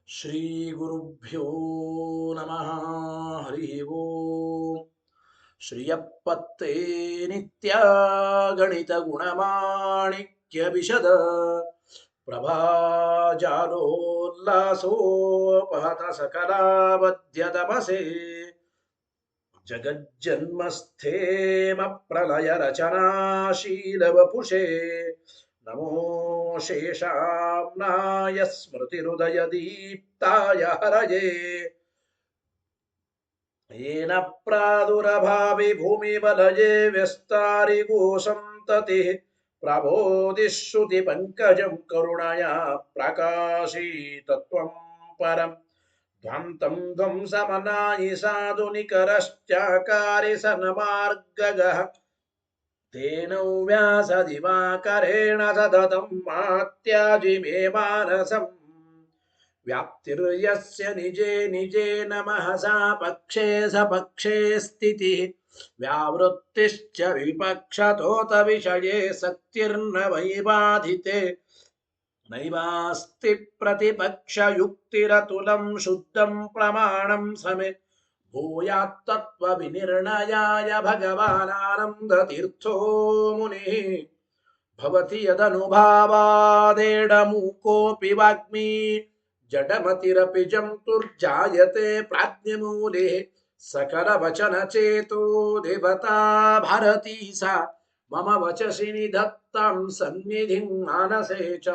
ಶ್ರೀ ಗುರುಭ್ಯೋ ನಮಃ. ಹರಿ ಓಂ. ಶ್ರಿಯಪ್ಪತ್ತೇ ನಿತ್ಯ ಗಣಿತ ಗುಣಮಾಣಿಕ್ಯ ವಿಶದ ಪ್ರಭಾಜಾಲೋಲ್ಲಾಸೋಪಹತ ಸಕಲಾವಧ್ಯ ತಮಸೆ ಜಗಜ್ಜನ್ಮಸ್ಥೇಮ ಪ್ರಲಯ ರಚನಾಶೀಲ ವಪುಷೇ ನಮೋ ಶೇಷಾಮ್ನಾಯ ಸ್ಮೃತಿಹೃದಯ ದೀಪ್ತಾಯ ಹರಯೇ येन प्रादुरभावि भूमिबलये व्यस्तारिगो सन्ततिः प्रबोधिश्रुतिपङ्कजं करुणया प्रकाशीतत्वं परं ध्वान्तं ध्वंसमनायि साधुनिकरश्चाकारि सन्मार्गगः तेन व्यासदिवाकरेण सततं मात्याजि मे मानसम् व्याप्तिर्यस्य निजे निजे नमहसा पक्षे सपक्षे स्थितिः व्यावृत्तिश्च विपक्षतोत विषये सक्तिर्न वैबाधिते नैवास्ति प्रतिपक्षयुक्तिरतुलं शुद्धं प्रमाणं समे भूयात्तत्त्वविनिर्णयाय भगवानानन्दतीर्थो मुनिः भवति यदनुभावादेडमूकोऽपि वाग्मी जडमतिरपि जन्तुर्जायते प्राज्ञमूले सकलवचनचेतो देवता भारती सा मम वचसि निधत्तां सन्निधिं मानसे च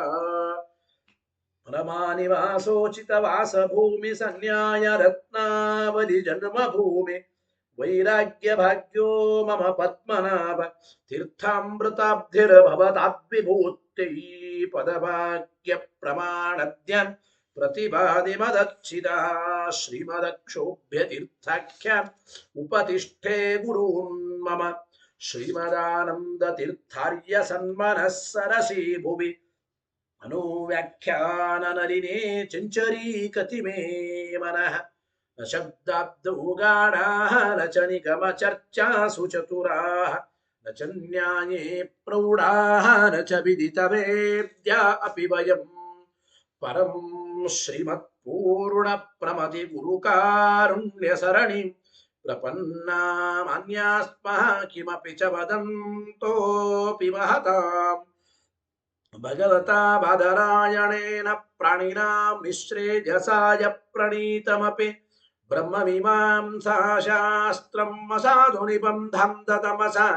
रमानिवासोचितवासभूमि सन्न्याय रत्नावलि जन्मभूमि वैराग्यभाग्यो मम पद्मनाभ तीर्थामृताब्धिर्भवताद्विभूत्यै पदभाग्यप्रमाणद्य प्रतिभादिमदच्छिदः श्रीमदक्षोभ्यतीर्थाख्य उपतिष्ठे गुरून् मम श्रीमदानन्दतीर्थार्य सन्मनः सरसि भुवि अनुव्याख्याननलिने चञ्चरीकति मे मनः न शब्दाब्दौ गाढाः न च निगमचर्चासु चतुराः न च न्याये प्रौढाः न च विदितवेद्या अपि वयम् परं श्रीमत्पूर्णप्रमतिगुरुकारुण्यसरणिं प्रपन्नामन्यास्मः किमपि च वदन्तोऽपि महताम् भगवता बादरायणेन प्राणिनां निःश्रेयसाय प्रणीतमपि ब्रह्ममीमांसाशास्त्रम् असाधुनिबन्धं दतमसा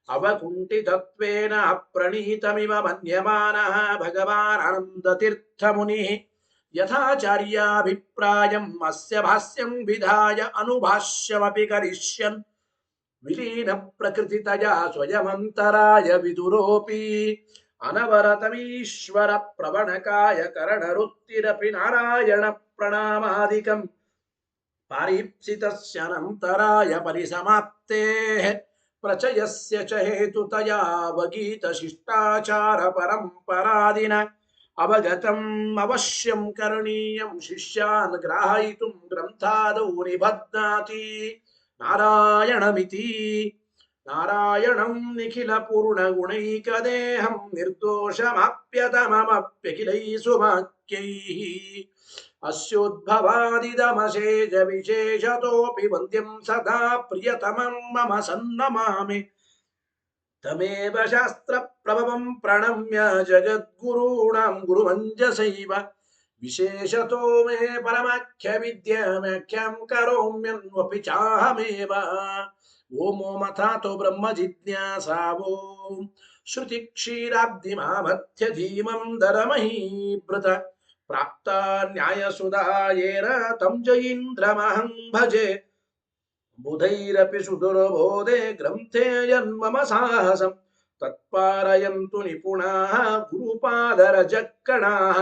अवकुण्ठितत्वेन अप्रणीतमिव मन्यमानः भगवान् आनन्दतीर्थमुनिः यथाचार्याभिप्रायम् अस्य भाष्यं विधाय अनुभाष्यमपि करिष्यन् विलीनप्रकृतितया स्वयमन्तराय विदुरोऽपि अनवरतमीश्वर प्रवणकाय करणरुत्तिरपि नारायण प्रणामादिकं पारीप्सितस्यानन्तराय परिसमाप्तेः प्रचयस्य च हेतुतया वगीतशिष्टाचार परम्परादिन अवगतम् अवश्यं करणीयं शिष्यान् ग्राहयितुं ग्रन्थादौ निबध्नाति नारायणमिति नारायणं निखिलपूर्णगुणैकदेहं निर्दोषमाप्यतममप्यखिलैः सुवाक्यैः अस्योद्भवादिदमशेषविशेषतोऽपि वन्द्यं सदा प्रियतमं मम सन्नमामि तमेव शास्त्रप्रभवं प्रणम्य जगद्गुरूणां गुरुमञ्जसैव विशेषतो मे परमाख्यविद्यामाख्यां करोम्यन्वपि चाहमेव ओमो मथातो ब्रह्म जिज्ञासा ओम श्रुति क्षीराब्धिमामथ्य धीमं दरमहीभृत प्राप्ता न्यायसुधायेन तं जयीन्द्रमहं भजे बुधैरपि सुदुर्बोधे ग्रन्थे जन्मम साहसं तत्पारयन्तु निपुणाः गुरुपादरजक्कणाः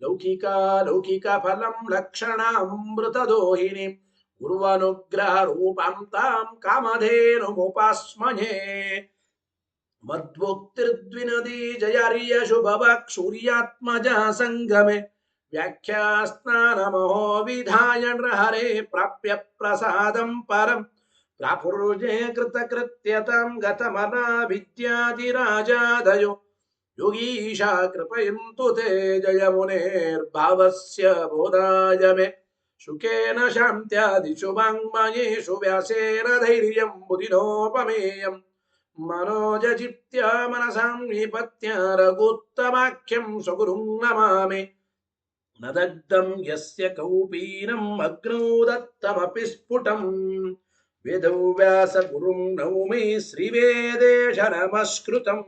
लौकिकफलं लक्षणामृतदोहिनीं गुरुवनुग्रहरूपां तां कामधेनुमुपास्महे मद्भोक्तिर्द्विनदी जयार्यशुभवक्षूर्यात्मजा सङ्गमे व्याख्यास्नानमहो विधाय नृहरे प्राप्य प्रसादं परं प्रापुर्जे कृतकृत्यतां गतमना विद्याधिराजादयो ಯೋಗೀಶಾ ಕೃಪಯಂತು ತೇ ಜಯ ಮುನೇರ್ಭಾವಸ್ಯ ಬೋಧಾಯ ಮೇ ಶುಕೇನ ಶಾಂತ್ಯಾದಿಷು ವಾङ्ಮಯೇಷು ವ್ಯಾಸೇನ ಧೈರ್ಯಂ ಬುಧಿನೋಪಮೇಯಂ मनोजचित्य मनसां निपत्य रघुत्तमाख्यं स्वगुरुं नमामि न दग्धं यस्य कौपीनम् अग्नौ दत्तमपि स्फुटम् वेदव्यासगुरुं नौमि श्रीवेदेश नमस्कृतम्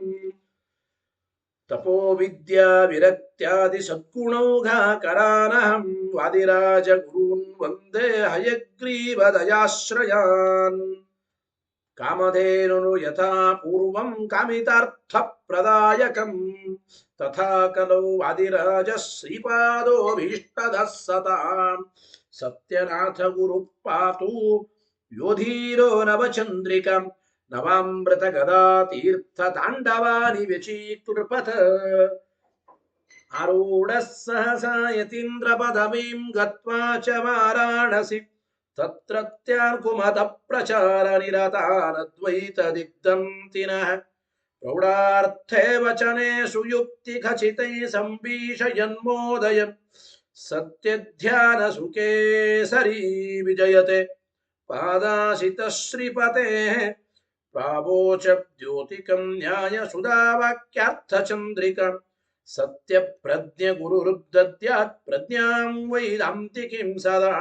तपो विद्या विरक्त्यादि सद्गुणौघाकरानहं वादिराजगुरून् वन्दे हयग्रीवदयाश्रयान् कामधेनु यथा पूर्वं कामितार्थप्रदायकं तथा कलौ वादिराजः श्रीपादोऽभीष्टदः सतां सत्यनाथ गुरुः पातु योधीरो नवचन्द्रिकां नवामृतगदा तीर्थताण्डवानि व्यचीकृपथ आरूढः सहसा यतीन्द्रपदवीं गत्वा च वाराणसी तत्रत्यार्कुमतप्रचारनिरतानद्वैतदिग्धन्तिनः प्रौढार्थे वचने सुयुक्तिखचितैः सम्भीषयन्मोदयन् सत्यध्यानसुकेसरी विजयते पादाशितश्रीपतेः प्रावोच द्योतिकं न्यायसुधावाक्यार्थचन्द्रिका सत्यप्रज्ञगुरुरुद्दद्यात् प्रज्ञां वैदान्तिकीं सदा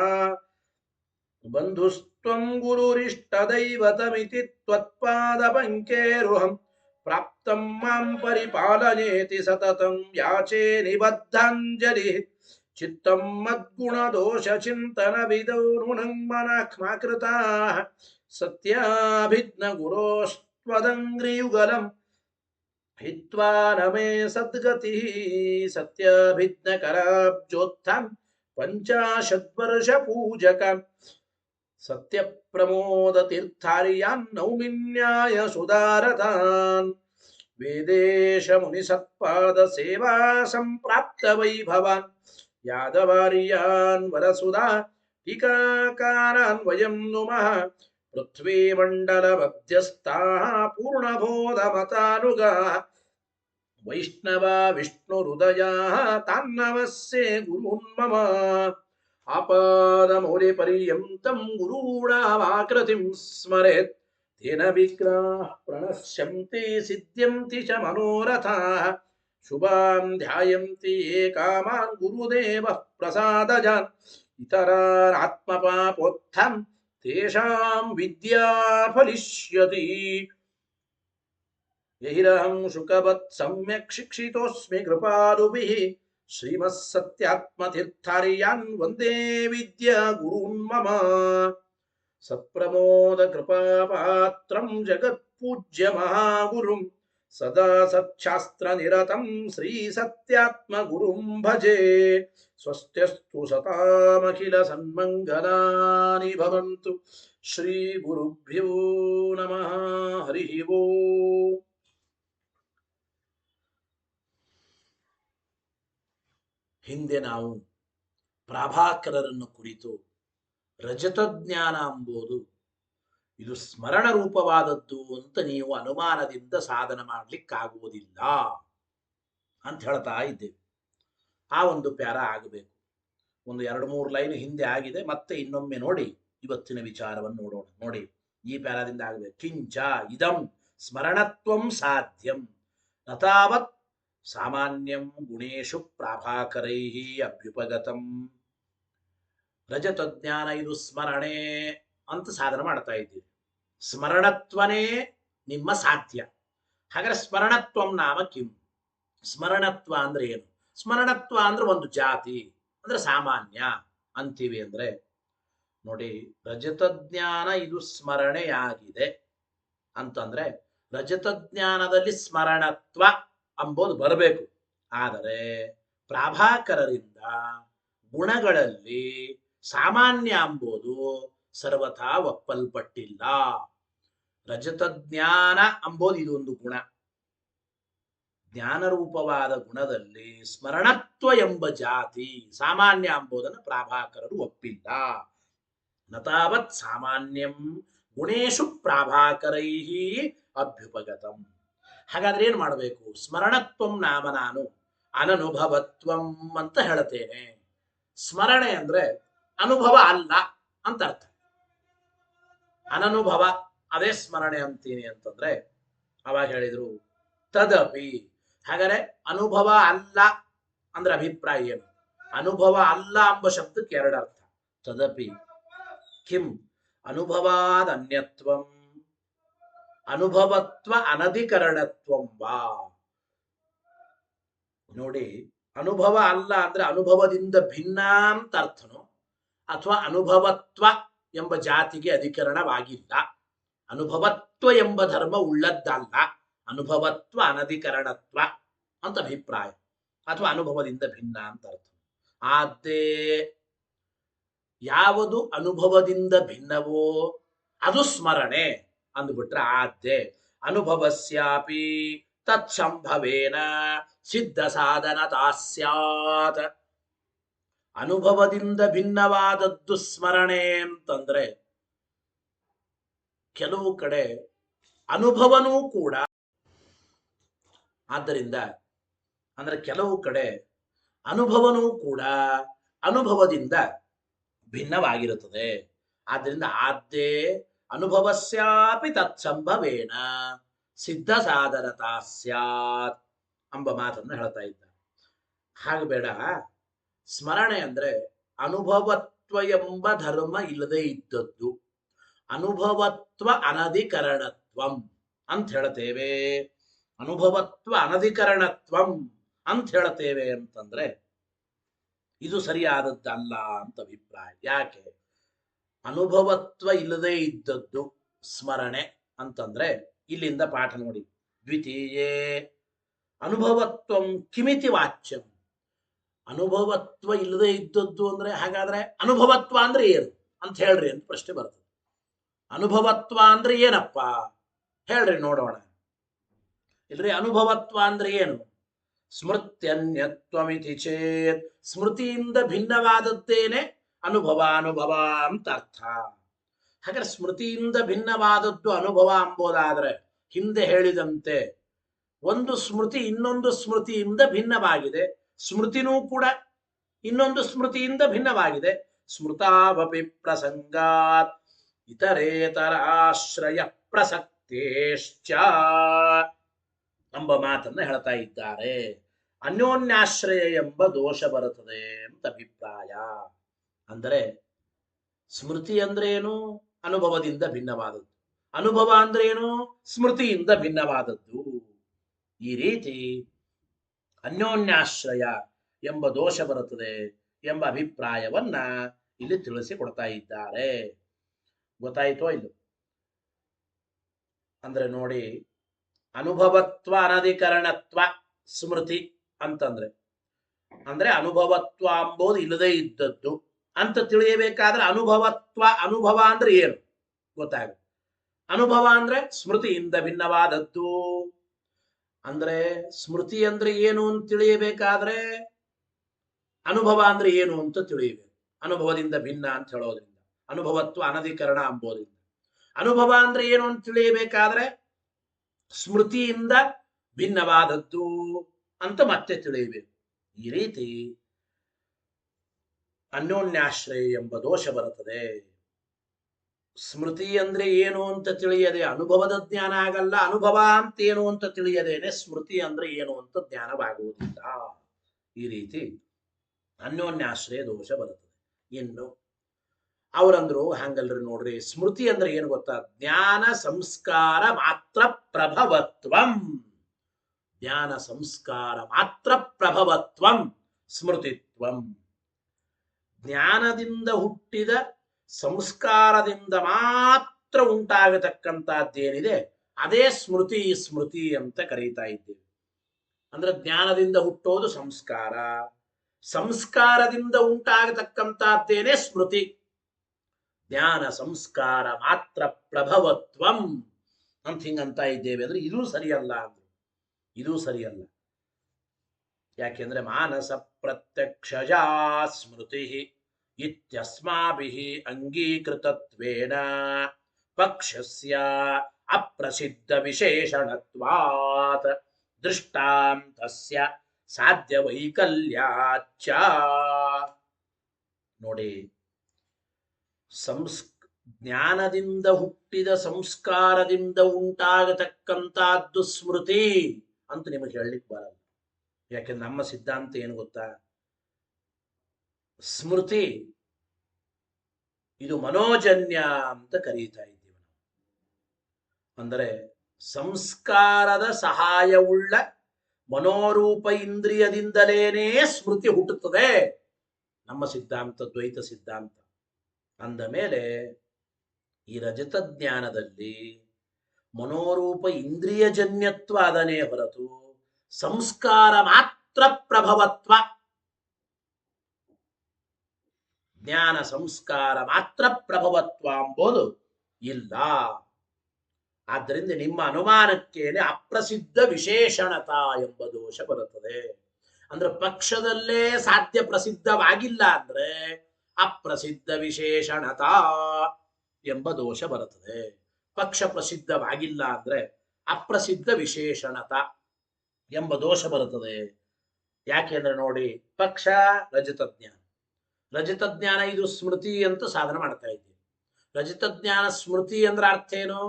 बन्धुस्त्वं गुरुरिष्टदैवतमिति त्वत्पादपङ्केरुहं प्राप्तं मां परिपालयेति सततं याचे निबद्धाञ्जलिः चित्तं मद्गुणदोषचिन्तनविदौ नूनं मनः मा कृताः सत्याभिज्ञगुरोस्त्वदङ्घ्रियुगलं हित्वा न मे सद्गतिः सत्याभिज्ञकराब्जोत्थं पञ्चाशद्वर्षपूजकम् सत्यप्रमोदतीर्थार्यान् नौमिन्याय सुदारतान् वेदेश मुनिसत्पादसेवा सम्प्राप्त वैभवान् यादवार्यान् वरसुधा टीकाकारान् वयं नुमः पृथ्वीमण्डलमध्यस्थाः पूर्णबोधमतानुगाः वैष्णवा विष्णुहृदयाः तान्नमस्ये गुरून् मम आपादमौलिपर्यन्तं गुरूणामाकृतिं स्मरेत् तेन विघ्नाः प्रणश्यन्ति सिद्ध्यन्ति च मनोरथाः शुभां ध्यायन्ति ये कामान् गुरुदेवः प्रसादजान् इतरान् आत्मपापोत्थं तेषां विद्या फलिष्यति यहिरहं शुकवत् सम्यक् शिक्षितोऽस्मि कृपालुभिः श्रीमत्सत्यात्मतीर्थार्यान् वन्दे विद्या गुरून् मम सत्प्रमोदकृपापात्रं जगत्पूज्य महागुरुं सदा सच्छास्त्रनिरतं श्रीसत्यात्मगुरुं भजे स्वस्त्यस्तु सतामखिलसन्मङ्गलानि भवन्तु श्रीगुरुभ्यो नमः हरिः ओम् ಹಿಂದೆ ನಾವು ಪ್ರಾಭಾಕರರನ್ನು ಕುರಿತು ರಜತಜ್ಞಾನ ಎಂಬುದು ಇದು ಸ್ಮರಣ ರೂಪವಾದದ್ದು ಅಂತ ನೀವು ಅನುಮಾನದಿಂದ ಸಾಧನ ಮಾಡಲಿಕ್ಕಾಗುವುದಿಲ್ಲ ಅಂತ ಹೇಳ್ತಾ ಇದ್ದೇವೆ. ಆ ಒಂದು ಪ್ಯಾರ ಆಗಬೇಕು. ಒಂದು 2-3 ಲೈನ್ ಹಿಂದೆ ಆಗಿದೆ, ಮತ್ತೆ ಇನ್ನೊಮ್ಮೆ ನೋಡಿ ಇವತ್ತಿನ ವಿಚಾರವನ್ನು ನೋಡೋಣ. ನೋಡಿ, ಈ ಪ್ಯಾರಾದಿಂದ ಆಗಬೇಕು. ಕಿಂಚ ಇದಂ ಸ್ಮರಣತ್ವಂ ಸಾಧ್ಯಂ ನತಾವತ್ ಸಾಮಾನ್ಯಂ ಗುಣೇಶು ಪ್ರಾಭಾಕರೈಃ ಅಭ್ಯುಪಗತಂ. ರಜತಜ್ಞಾನ ಇದು ಸ್ಮರಣೆ ಅಂತ ಸಾಧನ ಮಾಡ್ತಾ ಇದ್ದೀವಿ. ಸ್ಮರಣತ್ವನೇ ನಿಮ್ಮ ಸಾಧ್ಯ. ಹಾಗಾದ್ರೆ ಸ್ಮರಣತ್ವಂ ನಾಮ ಕಿಂ? ಸ್ಮರಣತ್ವ ಅಂದ್ರೆ ಏನು? ಸ್ಮರಣತ್ವ ಅಂದ್ರೆ ಒಂದು ಜಾತಿ, ಅಂದ್ರೆ ಸಾಮಾನ್ಯ ಅಂತೀವಿ. ಅಂದ್ರೆ ನೋಡಿ, ರಜತಜ್ಞಾನ ಇದು ಸ್ಮರಣೆಯಾಗಿದೆ ಅಂತಂದ್ರೆ ರಜತಜ್ಞಾನದಲ್ಲಿ ಸ್ಮರಣತ್ವ ಅಂಬೋದು ಬರಬೇಕು. ಆದರೆ ಪ್ರಾಭಾಕರರಿಂದ ಗುಣಗಳಲ್ಲಿ ಸಾಮಾನ್ಯ ಎಂಬುದು ಸರ್ವಥಾ ಒಪ್ಪಲ್ಪಟ್ಟಿಲ್ಲ. ರಜತಜ್ಞಾನ ಅಂಬೋದು ಇದೊಂದು ಗುಣ. ಜ್ಞಾನರೂಪವಾದ ಗುಣದಲ್ಲಿ ಸ್ಮರಣತ್ವ ಎಂಬ ಜಾತಿ ಸಾಮಾನ್ಯ ಎಂಬುದನ್ನು ಪ್ರಾಭಾಕರರು ಒಪ್ಪಿಲ್ಲ. ನತಾವತ್ ಸಾಮಾನ್ಯಂ ಗುಣೇಶು ಪ್ರಾಭಾಕರೈಃ ಅಭ್ಯುಪಗತಂ. ಹಾಗಾದ್ರೆ ಏನ್ ಮಾಡಬೇಕು? ಸ್ಮರಣತ್ವಂ ನಾಮ ನಾನು ಅನನುಭವತ್ವಂ ಅಂತ ಹೇಳ್ತೇನೆ. ಸ್ಮರಣೆ ಅಂದ್ರೆ ಅನುಭವ ಅಲ್ಲ ಅಂತ ಅರ್ಥ. ಅನನುಭವ ಅದೇ ಸ್ಮರಣೆ ಅಂತೀನಿ ಅಂತಂದ್ರೆ ಅವಾಗ ಹೇಳಿದ್ರು ತದಪಿ. ಹಾಗಾದ್ರೆ ಅನುಭವ ಅಲ್ಲ ಅಂದ್ರೆ ಅಭಿಪ್ರಾಯ ಏನು? ಅನುಭವ ಅಲ್ಲ ಎಂಬ ಶಬ್ದಕ್ಕೆ ಎರಡು ಅರ್ಥ. ತದಪಿ ಕಿಂ ಅನುಭವಾದ ಅನ್ಯತ್ವಂ ಅನುಭವತ್ವ ಅನಧಿಕರಣತ್ವಂ ವಾ. ನೋಡಿ, ಅನುಭವ ಅಲ್ಲ ಅಂದ್ರೆ ಅನುಭವದಿಂದ ಭಿನ್ನ ಅಂತ ಅರ್ಥನೋ ಅಥವಾ ಅನುಭವತ್ವ ಎಂಬ ಜಾತಿಗೆ ಅಧಿಕರಣವಾಗಿಲ್ಲ. ಅನುಭವತ್ವ ಎಂಬ ಧರ್ಮ ಉಳ್ಳದ್ದಲ್ಲ, ಅನುಭವತ್ವ ಅನಧಿಕರಣತ್ವ ಅಂತ ಅಭಿಪ್ರಾಯ, ಅಥವಾ ಅನುಭವದಿಂದ ಭಿನ್ನ ಅಂತ ಅರ್ಥ. ಆದ್ದೇ ಯಾವುದು ಅನುಭವದಿಂದ ಭಿನ್ನವೋ ಅದು ಸ್ಮರಣೆ ಅಂದ್ಬಿಟ್ರೆ ಆದ್ದೆ. ಅನುಭವಸ್ಯಾಪಿ ತತ್ಸಂಭವೇನ ಸಿದ್ಧ ಸಾಧನತಾ ಸ್ಯಾತ್. ಅನುಭವದಿಂದ ಭಿನ್ನವಾದದ್ದು ಸ್ಮರಣೆ ಅಂತಂದ್ರೆ ಕೆಲವು ಕಡೆ ಅನುಭವನೂ ಕೂಡ, ಆದ್ದರಿಂದ ಅಂದ್ರೆ ಕೆಲವು ಕಡೆ ಅನುಭವನೂ ಕೂಡ ಅನುಭವದಿಂದ ಭಿನ್ನವಾಗಿರುತ್ತದೆ. ಆದ್ದರಿಂದ ಆದ್ದೇ ಅನುಭವಸ್ಯಾಪಿ ತತ್ಸಂಭವೇನ ಸಿದ್ಧ ಸಾಧನತಾ ಸ್ಯಾತ್ ಎಂಬ ಮಾತನ್ನು ಹೇಳ್ತಾ ಇದ್ದ. ಹಾಗೆ ಬೇಡ. ಸ್ಮರಣೆ ಅಂದ್ರೆ ಅನುಭವತ್ವ ಎಂಬ ಧರ್ಮ ಇಲ್ಲದೆ ಇದ್ದದ್ದು, ಅನುಭವತ್ವ ಅನಧಿಕರಣತ್ವಂ ಅಂತ ಹೇಳ್ತೇವೆ. ಅನುಭವತ್ವ ಅನಧಿಕರಣತ್ವಂ ಅಂತ ಹೇಳ್ತೇವೆ ಅಂತಂದ್ರೆ ಇದು ಸರಿಯಾದದ್ದಲ್ಲ ಅಂತ ಅಭಿಪ್ರಾಯ. ಯಾಕೆ? ಅನುಭವತ್ವ ಇಲ್ಲದೆ ಇದ್ದದ್ದು ಸ್ಮರಣೆ ಅಂತಂದ್ರೆ ಇಲ್ಲಿಂದ ಪಾಠ ನೋಡಿ. ದ್ವಿತೀಯೇ ಅನುಭವತ್ವಂ ಕಿಮಿತಿ ವಾಚ್ಯಂ. ಅನುಭವತ್ವ ಇಲ್ಲದೆ ಇದ್ದದ್ದು ಅಂದ್ರೆ ಹಾಗಾದ್ರೆ ಅನುಭವತ್ವ ಅಂದ್ರೆ ಏನು ಅಂತ ಹೇಳ್ರಿ ಅಂತ ಪ್ರಶ್ನೆ ಬರ್ತದೆ. ಅನುಭವತ್ವ ಅಂದ್ರೆ ಏನಪ್ಪ ಹೇಳ್ರಿ ನೋಡೋಣ. ಇಲ್ರಿ, ಅನುಭವತ್ವ ಅಂದ್ರೆ ಏನು? ಸ್ಮೃತ್ಯನ್ಯತ್ವಮಿತಿ ಚೇತ್, ಸ್ಮೃತಿಯಿಂದ ಭಿನ್ನವಾದದ್ದೇನೆ ಅನುಭವ ಅಂತ ಅರ್ಥ. ಹಾಗಾದ್ರೆ ಸ್ಮೃತಿಯಿಂದ ಭಿನ್ನವಾದದ್ದು ಅನುಭವ ಎಂಬುದಾದ್ರೆ ಹಿಂದೆ ಹೇಳಿದಂತೆ ಒಂದು ಸ್ಮೃತಿ ಇನ್ನೊಂದು ಸ್ಮೃತಿಯಿಂದ ಭಿನ್ನವಾಗಿದೆ, ಸ್ಮೃತಿನೂ ಕೂಡ ಇನ್ನೊಂದು ಸ್ಮೃತಿಯಿಂದ ಭಿನ್ನವಾಗಿದೆ. ಸ್ಮೃತಾವಪಿ ಪ್ರಸಂಗಾತ್ ಇತರೇತರ ಆಶ್ರಯ ಪ್ರಸಕ್ತೇಶ್ಚ ಎಂಬ ಮಾತನ್ನ ಹೇಳ್ತಾ ಇದ್ದಾರೆ. ಅನ್ಯೋನ್ಯಾಶ್ರಯ ಎಂಬ ದೋಷ ಬರುತ್ತದೆ ಅಂತ ಅಭಿಪ್ರಾಯ. ಅಂದರೆ ಸ್ಮೃತಿ ಅಂದ್ರೆ ಏನು? ಅನುಭವದಿಂದ ಭಿನ್ನವಾದದ್ದು. ಅನುಭವ ಅಂದ್ರೆ ಏನು? ಸ್ಮೃತಿಯಿಂದ ಭಿನ್ನವಾದದ್ದು. ಈ ರೀತಿ ಅನ್ಯೋನ್ಯಾಶ್ರಯ ಎಂಬ ದೋಷ ಬರುತ್ತದೆ ಎಂಬ ಅಭಿಪ್ರಾಯವನ್ನ ಇಲ್ಲಿ ತಿಳಿಸಿಕೊಡ್ತಾ ಇದ್ದಾರೆ. ಗೊತ್ತಾಯಿತೋ ಇಲ್ಲೋ? ಅಂದ್ರೆ ನೋಡಿ, ಅನುಭವತ್ವ ಅನಧಿಕರಣತ್ವ ಸ್ಮೃತಿ ಅಂತಂದ್ರೆ ಅಂದ್ರೆ ಅನುಭವತ್ವ ಎಂಬುದು ಇಲ್ಲದೆ ಇದ್ದದ್ದು ಅಂತ ತಿಳಿಯಬೇಕಾದ್ರೆ ಅನುಭವತ್ವ, ಅನುಭವ ಅಂದ್ರೆ ಏನು ಗೊತ್ತಾಗ. ಅನುಭವ ಅಂದ್ರೆ ಸ್ಮೃತಿಯಿಂದ ಭಿನ್ನವಾದದ್ದು. ಅಂದ್ರೆ ಸ್ಮೃತಿ ಅಂದ್ರೆ ಏನು ಅಂತ ತಿಳಿಯಬೇಕಾದ್ರೆ ಅನುಭವ ಅಂದ್ರೆ ಏನು ಅಂತ ತಿಳಿಯಬೇಕು. ಅನುಭವದಿಂದ ಭಿನ್ನ ಅಂತ ಹೇಳೋದ್ರಿಂದ, ಅನುಭವತ್ವ ಅನಧಿಕರಣ ಎಂಬುದರಿಂದ. ಅನುಭವ ಅಂದ್ರೆ ಏನು ಅಂತ ತಿಳಿಯಬೇಕಾದ್ರೆ ಸ್ಮೃತಿಯಿಂದ ಭಿನ್ನವಾದದ್ದು ಅಂತ ಮತ್ತೆ ತಿಳಿಯಬೇಕು. ಈ ರೀತಿ ಅನ್ಯೋನ್ಯಾಶ್ರಯ ಎಂಬ ದೋಷ ಬರುತ್ತದೆ. ಸ್ಮೃತಿ ಅಂದ್ರೆ ಏನು ಅಂತ ತಿಳಿಯದೆ ಅನುಭವದ ಜ್ಞಾನ ಆಗಲ್ಲ, ಅನುಭವ ಅಂತ ಏನು ಅಂತ ತಿಳಿಯದೇನೆ ಸ್ಮೃತಿ ಅಂದ್ರೆ ಏನು ಅಂತ ಜ್ಞಾನವಾಗುವುದಿಲ್ಲ. ಈ ರೀತಿ ಅನ್ಯೋನ್ಯಾಶ್ರಯ ದೋಷ ಬರುತ್ತದೆ. ಇನ್ನು ಅವರಂದ್ರು ಹಂಗಲ್ರಿ ನೋಡ್ರಿ, ಸ್ಮೃತಿ ಅಂದ್ರೆ ಏನು ಗೊತ್ತಾ? ಜ್ಞಾನ ಸಂಸ್ಕಾರ ಮಾತ್ರ ಪ್ರಭವತ್ವಂ. ಜ್ಞಾನ ಸಂಸ್ಕಾರ ಮಾತ್ರ ಪ್ರಭವತ್ವಂ ಸ್ಮೃತಿತ್ವಂ. ಜ್ಞಾನದಿಂದ ಹುಟ್ಟಿದ ಸಂಸ್ಕಾರದಿಂದ ಮಾತ್ರ ಉಂಟಾಗತಕ್ಕಂಥದ್ದೇನಿದೆ ಅದೇ ಸ್ಮೃತಿ. ಸ್ಮೃತಿ ಅಂತ ಕರೀತಾ ಇದ್ದೇವೆ. ಅಂದ್ರೆ ಜ್ಞಾನದಿಂದ ಹುಟ್ಟೋದು ಸಂಸ್ಕಾರ, ಸಂಸ್ಕಾರದಿಂದ ಉಂಟಾಗತಕ್ಕಂಥದ್ದೇನೆ ಸ್ಮೃತಿ. ಜ್ಞಾನ ಸಂಸ್ಕಾರ ಮಾತ್ರ ಪ್ರಭವತ್ವಂ ಅಂತ ಹಿಂಗಂತ ಇದ್ದೇವೆ. ಅಂದ್ರೆ ಇದೂ ಸರಿಯಲ್ಲ ಅಂದ್ರೆ ಇದೂ ಸರಿಯಲ್ಲ. ಯಾಕೆಂದ್ರೆ ಮಾನಸ ಪ್ರತ್ಯಕ್ಷಜಾ ಸ್ಮೃತಿ ಇತ್ಯಸ್ಮಾಭಿಃ ಅಂಗೀಕೃತತ್ವೇನ ಪಕ್ಷಸ್ಯ ಅಪ್ರಸಿದ್ಧ ವಿಶೇಷಣತ್ವಾತ್ ದೃಷ್ಟಾಂತಸ್ಯ ಸಾಧ್ಯ ವೈಕಲ್ಯಾಚ್ಚ. ನೋಡಿ, ಜ್ಞಾನದಿಂದ ಹುಟ್ಟಿದ ಸಂಸ್ಕಾರದಿಂದ ಉಂಟಾಗತಕ್ಕಂತಹದ್ದು ಸ್ಮೃತಿ ಅಂತ ನಿಮಗೆ ಹೇಳಲಿಕ್ಕೆ ಬರಲ್ಲ. ಯಾಕೆಂದ್ರೆ ನಮ್ಮ ಸಿದ್ಧಾಂತ ಏನು ಗೊತ್ತಾ, ಸ್ಮೃತಿ ಇದು ಮನೋಜನ್ಯ ಅಂತ ಕರೀತಾ ಇದ್ದೀವಿ ನಾವು. ಅಂದರೆ ಸಂಸ್ಕಾರದ ಸಹಾಯವುಳ್ಳ ಮನೋರೂಪ ಇಂದ್ರಿಯದಿಂದಲೇನೇ ಸ್ಮೃತಿ ಹುಟ್ಟುತ್ತದೆ ನಮ್ಮ ಸಿದ್ಧಾಂತ, ದ್ವೈತ ಸಿದ್ಧಾಂತ. ಅಂದ ಮೇಲೆ ಈ ರಜತ ಜ್ಞಾನದಲ್ಲಿ ಮನೋರೂಪ ಇಂದ್ರಿಯಜನ್ಯತ್ವ ಅದನೇ ಹೊರತು ಸಂಸ್ಕಾರ ಮಾತ್ರ ಪ್ರಭವತ್ವ, ಜ್ಞಾನ ಸಂಸ್ಕಾರ ಮಾತ್ರ ಪ್ರಭವತ್ವ ಎಂಬುದು ಇಲ್ಲ. ಆದ್ದರಿಂದ ನಿಮ್ಮ ಅನುಮಾನಕ್ಕೇನೆ ಅಪ್ರಸಿದ್ಧ ವಿಶೇಷಣತ ಎಂಬ ದೋಷ ಬರುತ್ತದೆ. ಅಂದ್ರೆ ಪಕ್ಷದಲ್ಲೇ ಸಾಧ್ಯ ಪ್ರಸಿದ್ಧವಾಗಿಲ್ಲ ಅಂದ್ರೆ ಅಪ್ರಸಿದ್ಧ ವಿಶೇಷಣತ ಎಂಬ ದೋಷ ಬರುತ್ತದೆ. ಪಕ್ಷ ಪ್ರಸಿದ್ಧವಾಗಿಲ್ಲ ಅಂದ್ರೆ ಅಪ್ರಸಿದ್ಧ ವಿಶೇಷಣತ ಎಂಬ ದೋಷ ಬರುತ್ತದೆ. ಯಾಕೆಂದ್ರೆ ನೋಡಿ, ಪಕ್ಷ ರಜತ ಜ್ಞಾನ, ರಜತ ಜ್ಞಾನ ಇದು ಸ್ಮೃತಿ ಅಂತ ಸಾಧನ ಮಾಡ್ತಾ ಇದ್ದೀವಿ. ರಜತ ಜ್ಞಾನ ಸ್ಮೃತಿ ಅಂದ್ರೆ ಅರ್ಥ ಏನು?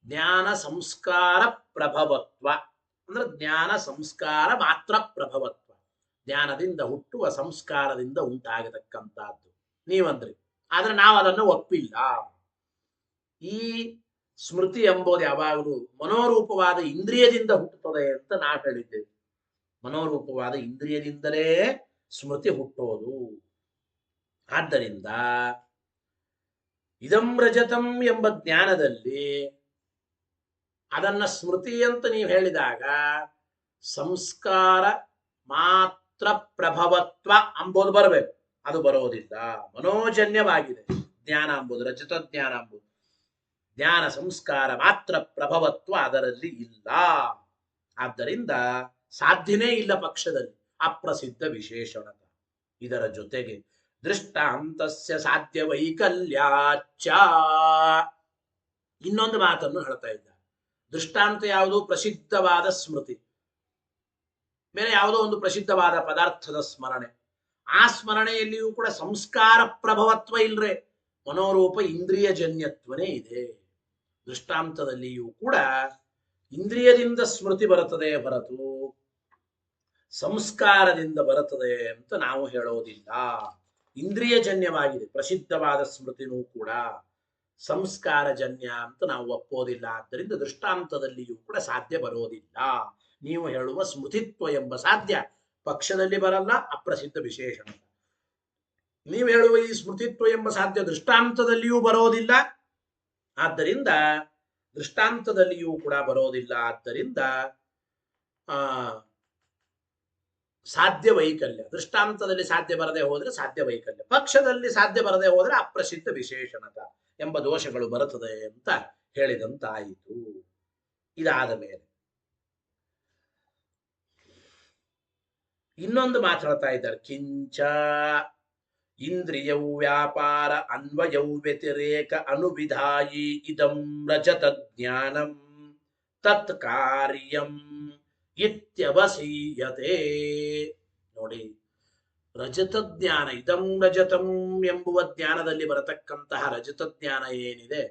ಜ್ಞಾನ ಸಂಸ್ಕಾರ ಪ್ರಭವತ್ವ ಅಂದ್ರೆ ಜ್ಞಾನ ಸಂಸ್ಕಾರ ಮಾತ್ರ ಪ್ರಭವತ್ವ, ಜ್ಞಾನದಿಂದ ಹುಟ್ಟುವ ಸಂಸ್ಕಾರದಿಂದ ಉಂಟಾಗತಕ್ಕಂಥದ್ದು ನೀವಂದ್ರಿ. ಆದ್ರೆ ನಾವು ಅದನ್ನು ಒಪ್ಪಿಲ್ಲ. ಈ ಸ್ಮೃತಿ ಎಂಬುದು ಯಾವಾಗಲೂ ಮನೋರೂಪವಾದ ಇಂದ್ರಿಯದಿಂದ ಹುಟ್ಟುತ್ತದೆ ಅಂತ ನಾವು ಹೇಳಿದ್ದೇವೆ. ಮನೋರೂಪವಾದ ಇಂದ್ರಿಯದಿಂದಲೇ ಸ್ಮೃತಿ ಹುಟ್ಟೋದು. ಆದ್ದರಿಂದ ಇದಂ ರಜತಂ ಎಂಬ ಜ್ಞಾನದಲ್ಲಿ ಅದನ್ನ ಸ್ಮೃತಿ ಅಂತ ನೀವು ಹೇಳಿದಾಗ ಸಂಸ್ಕಾರ ಮಾತ್ರ ಪ್ರಭವತ್ವ ಅಂಬೋದು ಬರಬೇಕು. ಅದು ಬರೋದಿಲ್ಲ. ಮನೋಜನ್ಯವಾಗಿದೆ ಜ್ಞಾನ ಎಂಬುದು, ರಜತ ಜ್ಞಾನ ಎಂಬುದು. ಜ್ಞಾನ ಸಂಸ್ಕಾರ ಮಾತ್ರ ಪ್ರಭವತ್ವ ಅದರಲ್ಲಿ ಇಲ್ಲ. ಆದ್ದರಿಂದ ಸಾಧ್ಯನೇ ಇಲ್ಲ ಪಕ್ಷದಲ್ಲಿ ಅಪ್ರಸಿದ್ಧ ವಿಶೇಷಣತ. ಇದರ ಜೊತೆಗೆ ದೃಷ್ಟಾಂತಸ್ಯ ಸಾಧ್ಯ ವೈಕಲ್ಯಾಚ್ಚ ಇನ್ನೊಂದು ಮಾತನ್ನು ಹೇಳ್ತಾ ಇದ್ದ. ದೃಷ್ಟಾಂತ ಯಾವುದು? ಪ್ರಸಿದ್ಧವಾದ ಸ್ಮೃತಿ. ಬೇರೆ ಯಾವುದೋ ಒಂದು ಪ್ರಸಿದ್ಧವಾದ ಪದಾರ್ಥದ ಸ್ಮರಣೆ. ಆ ಸ್ಮರಣೆಯಲ್ಲಿಯೂ ಕೂಡ ಸಂಸ್ಕಾರ ಪ್ರಭವತ್ವ ಇಲ್ರೆ, ಮನೋರೂಪ ಇಂದ್ರಿಯಜನ್ಯತ್ವನೇ ಇದೆ. ದೃಷ್ಟಾಂತದಲ್ಲಿಯೂ ಕೂಡ ಇಂದ್ರಿಯದಿಂದ ಸ್ಮೃತಿ ಬರುತ್ತದೆ ಹೊರತು ಸಂಸ್ಕಾರದಿಂದ ಬರುತ್ತದೆ ಅಂತ ನಾವು ಹೇಳೋದಿಲ್ಲ. ಇಂದ್ರಿಯಜನ್ಯವಾಗಿದೆ ಪ್ರಸಿದ್ಧವಾದ ಸ್ಮೃತಿನೂ ಕೂಡ, ಸಂಸ್ಕಾರಜನ್ಯ ಅಂತ ನಾವು ಒಪ್ಪೋದಿಲ್ಲ. ಆದ್ದರಿಂದ ದೃಷ್ಟಾಂತದಲ್ಲಿಯೂ ಕೂಡ ಸಾಧ್ಯ ಬರೋದಿಲ್ಲ. ನೀವು ಹೇಳುವ ಸ್ಮೃತಿತ್ವ ಎಂಬ ಸಾಧ್ಯ ಪಕ್ಷದಲ್ಲಿ ಬರಲ್ಲ, ಅಪ್ರಸಿದ್ಧ ವಿಶೇಷಣ. ನೀವು ಹೇಳುವ ಈ ಸ್ಮೃತಿತ್ವ ಎಂಬ ಸಾಧ್ಯ ದೃಷ್ಟಾಂತದಲ್ಲಿಯೂ ಬರೋದಿಲ್ಲ. ಆದ್ದರಿಂದ ದೃಷ್ಟಾಂತದಲ್ಲಿಯೂ ಕೂಡ ಬರೋದಿಲ್ಲ. ಆದ್ದರಿಂದ ಸಾಧ್ಯ ವೈಕಲ್ಯ. ದೃಷ್ಟಾಂತದಲ್ಲಿ ಸಾಧ್ಯ ಬರದೆ ಹೋದ್ರೆ ಸಾಧ್ಯ ವೈಕಲ್ಯ, ಪಕ್ಷದಲ್ಲಿ ಸಾಧ್ಯ ಬರದೆ ಹೋದ್ರೆ ಅಪ್ರಸಿದ್ಧ ವಿಶೇಷಣತ ಎಂಬ ದೋಷಗಳು ಬರುತ್ತದೆ ಅಂತ ಹೇಳಿದಂತಾಯಿತು. ಇದಾದ ಮೇಲೆ ಇನ್ನೊಂದು ಮಾತಾಡ್ತಾ ಇದ್ದಾರೆ. ಕಿಂಚ ಇಂದ್ರಿಯೌ ವ್ಯಾಪಾರ ಅನ್ವಯೌ ವ್ಯತಿರೇಕ ಅನುವಿಧಾಯಿ ಇದಂ ರಜತ ಜ್ಞಾನಂ ತತ್ ಕಾರ್ಯಂ ಇತ್ಯವಸೀಯತೆ. ನೋಡಿ, ರಜತ ಜ್ಞಾನ, ಇದಂ ರಜತಂ ಎಂಬುವ ಜ್ಞಾನದಲ್ಲಿ ಬರತಕ್ಕಂತಹ ರಜತ ಜ್ಞಾನ ಏನಿದೆ,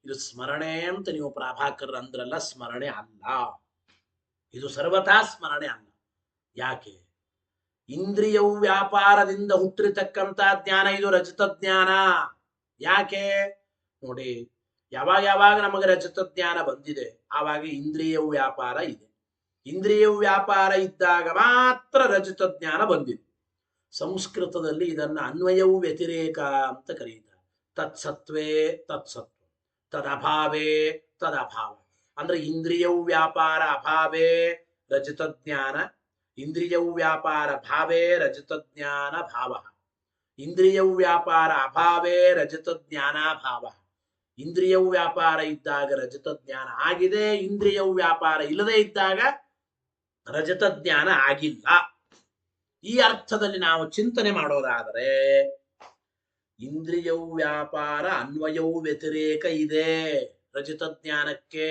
ಇದು ಸ್ಮರಣೆ ಅಂತ ನೀವು ಪ್ರಾಭಾಕರ್ ಅಂದ್ರಲ್ಲ, ಸ್ಮರಣೆ ಅಲ್ಲ. ಇದು ಸರ್ವಥಾ ಸ್ಮರಣೆ ಅಲ್ಲ. ಯಾಕೆ? ಇಂದ್ರಿಯವು ವ್ಯಾಪಾರದಿಂದ ಹುಟ್ಟಿರತಕ್ಕಂತಹ ಜ್ಞಾನ ಇದು ರಜತ ಜ್ಞಾನ. ಯಾಕೆ ನೋಡಿ, ಯಾವಾಗ ನಮಗೆ ರಜತ ಜ್ಞಾನ ಬಂದಿದೆ ಆವಾಗ ಇಂದ್ರಿಯವು ವ್ಯಾಪಾರ ಇದೆ. ಇಂದ್ರಿಯವು ವ್ಯಾಪಾರ ಇದ್ದಾಗ ಮಾತ್ರ ರಜತ ಜ್ಞಾನ ಬಂದಿದೆ. ಸಂಸ್ಕೃತದಲ್ಲಿ ಇದನ್ನ ಅನ್ವಯವು ವ್ಯತಿರೇಕ ಅಂತ ಕರೀತಾರೆ. ತತ್ಸತ್ವೇ ತತ್ಸತ್ವ, ತದಭಾವೇ ತದಭಾವ. ಅಂದ್ರೆ ಇಂದ್ರಿಯವು ವ್ಯಾಪಾರ ಅಭಾವೇ ರಜತ ಜ್ಞಾನ, ಇಂದ್ರಿಯವು ವ್ಯಾಪಾರ ಭಾವೇ ರಜತ ಜ್ಞಾನ ಭಾವ, ಇಂದ್ರಿಯವು ವ್ಯಾಪಾರ ಅಭಾವೇ ರಜತ ಜ್ಞಾನ ಭಾವ. ಇಂದ್ರಿಯವು ವ್ಯಾಪಾರ ಇದ್ದಾಗ ರಜತ ಜ್ಞಾನ ಆಗಿದೆ, ಇಂದ್ರಿಯವು ವ್ಯಾಪಾರ ಇಲ್ಲದೆ ಇದ್ದಾಗ ರಜತ ಜ್ಞಾನ ಆಗಿಲ್ಲ. ಈ ಅರ್ಥದಲ್ಲಿ ನಾವು ಚಿಂತನೆ ಮಾಡೋದಾದರೆ ಇಂದ್ರಿಯವು ವ್ಯಾಪಾರ ಅನ್ವಯವು ವ್ಯತಿರೇಕ ಇದೆ, ರಜತ ಜ್ಞಾನಕ್ಕೆ.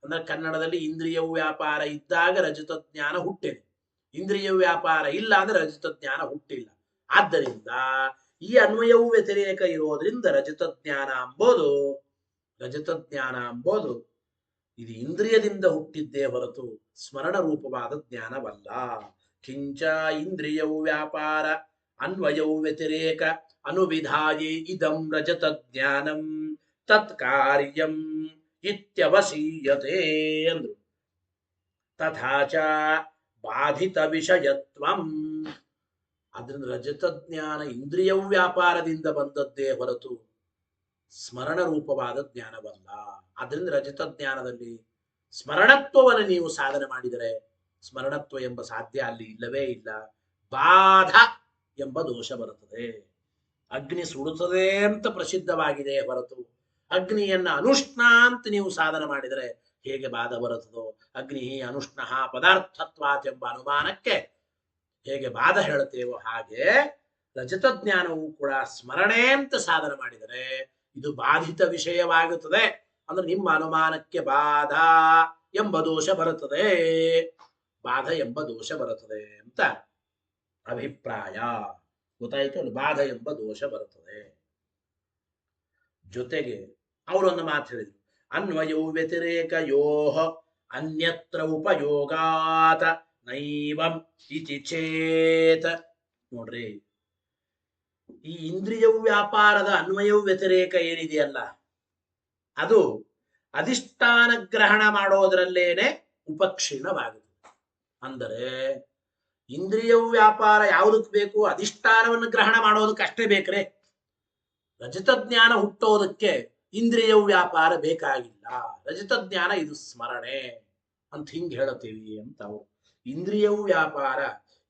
ಅಂದ್ರೆ ಕನ್ನಡದಲ್ಲಿ ಇಂದ್ರಿಯ ವ್ಯಾಪಾರ ಇದ್ದಾಗ ರಜತ ಜ್ಞಾನ ಹುಟ್ಟಿದೆ, ಇಂದ್ರಿಯ ವ್ಯಾಪಾರ ಇಲ್ಲ ಅಂದ್ರೆ ರಜತ ಜ್ಞಾನ ಹುಟ್ಟಿಲ್ಲ. ಆದ್ದರಿಂದ ಈ ಅನ್ವಯವು ವ್ಯತಿರೇಕ ಇರೋದ್ರಿಂದ ರಜತ ಜ್ಞಾನ ಅಂಬೋದು ಇದು ಇಂದ್ರಿಯದಿಂದ ಹುಟ್ಟಿದ್ದೇ ಹೊರತು ಸ್ಮರಣ ರೂಪವಾದ ಜ್ಞಾನವಲ್ಲ. ಕಿಂಚ ಇಂದ್ರಿಯವು ವ್ಯಾಪಾರ ಅನ್ವಯವು ವ್ಯತಿರೇಕ ಅನುವಿಧಾಯೇ ಇದಂ ರಜತ ಜ್ಞಾನಂ ತತ್ಕಾರ್ಯಂ ಇತ್ಯವಸೀಯತೆ ಅಂದ್ರು. ತಥಾಚ ಬಾಧಿತ ವಿಷಯತ್ವಂ. ಅದರಿಂದ ರಜತ ಜ್ಞಾನ ಇಂದ್ರಿಯ ವ್ಯಾಪಾರದಿಂದ ಬಂದದ್ದೇ ಹೊರತು ಸ್ಮರಣ ರೂಪವಾದ ಜ್ಞಾನವಲ್ಲ. ಅದರಿಂದ ರಜತ ಜ್ಞಾನದಲ್ಲಿ ಸ್ಮರಣತ್ವವನ್ನು ನೀವು ಸಾಧನೆ ಮಾಡಿದರೆ ಸ್ಮರಣತ್ವ ಎಂಬ ಸಾಧ್ಯ ಅಲ್ಲಿ ಇಲ್ಲವೇ ಇಲ್ಲ. ಬಾಧ ಎಂಬ ದೋಷ ಬರುತ್ತದೆ. ಅಗ್ನಿ ಸುಡುತ್ತದೆ ಅಂತ ಪ್ರಸಿದ್ಧವಾಗಿದೆ ಹೊರತು ಅಗ್ನಿಯನ್ನ ಅನುಷ್ಣ ಅಂತ ನೀವು ಸಾಧನೆ ಮಾಡಿದರೆ ಹೇಗೆ ಬಾಧ ಬರುತ್ತದೋ, ಅಗ್ನಿ ಅನುಷ್ಣ ಪದಾರ್ಥತ್ವಾತ್ ಎಂಬ ಅನುಮಾನಕ್ಕೆ ಹೇಗೆ ಬಾಧ ಹೇಳುತ್ತೇವೋ ಹಾಗೆ ರಜತ ಜ್ಞಾನವು ಕೂಡ ಸ್ಮರಣೆ ಅಂತ ಸಾಧನೆ ಮಾಡಿದರೆ ಇದು ಬಾಧಿತ ವಿಷಯವಾಗುತ್ತದೆ. ಅಂದ್ರೆ ನಿಮ್ಮ ಅನುಮಾನಕ್ಕೆ ಬಾಧ ಎಂಬ ದೋಷ ಬರುತ್ತದೆ, ಬಾಧ ಎಂಬ ದೋಷ ಬರುತ್ತದೆ ಅಂತ ಅಭಿಪ್ರಾಯ. ಗೊತ್ತಾಯಿತು? ಬಾಧ ಎಂಬ ದೋಷ ಬರುತ್ತದೆ. ಜೊತೆಗೆ ಅವರೊಂದು ಮಾತು ಹೇಳಿದ್ರು, ಅನ್ವಯವು ವ್ಯತಿರೇಕ ಯೋಹ ಅನ್ಯತ್ರ ಉಪಯೋಗಾತ ನೈವಂ ಇತಿ ಚೇತ. ನೋಡ್ರಿ, ಈ ಇಂದ್ರಿಯ ವ್ಯಾಪಾರದ ಅನ್ವಯವು ವ್ಯತಿರೇಕ ಏನಿದೆಯಲ್ಲ ಅದು ಅಧಿಷ್ಠಾನ ಗ್ರಹಣ ಮಾಡೋದ್ರಲ್ಲೇನೆ ಉಪಕ್ಷೀಣವಾಗುತ್ತದೆ. ಅಂದರೆ ಇಂದ್ರಿಯ ವ್ಯಾಪಾರ ಯಾವುದಕ್ಕೆ ಬೇಕು? ಅಧಿಷ್ಠಾನವನ್ನು ಗ್ರಹಣ ಮಾಡೋದಕ್ಕಷ್ಟೇ ಬೇಕ್ರೆ. ರಜತ ಜ್ಞಾನ ಹುಟ್ಟೋದಕ್ಕೆ ಇಂದ್ರಿಯ ವ್ಯಾಪಾರ ಬೇಕಾಗಿಲ್ಲ. ರಜತ ಜ್ಞಾನ ಇದು ಸ್ಮರಣೆ ಅಂತ ಹಿಂಗೆ ಹೇಳುತ್ತೀವಿ ಅಂತ ಅವರು. ಇಂದ್ರಿಯ ವ್ಯಾಪಾರ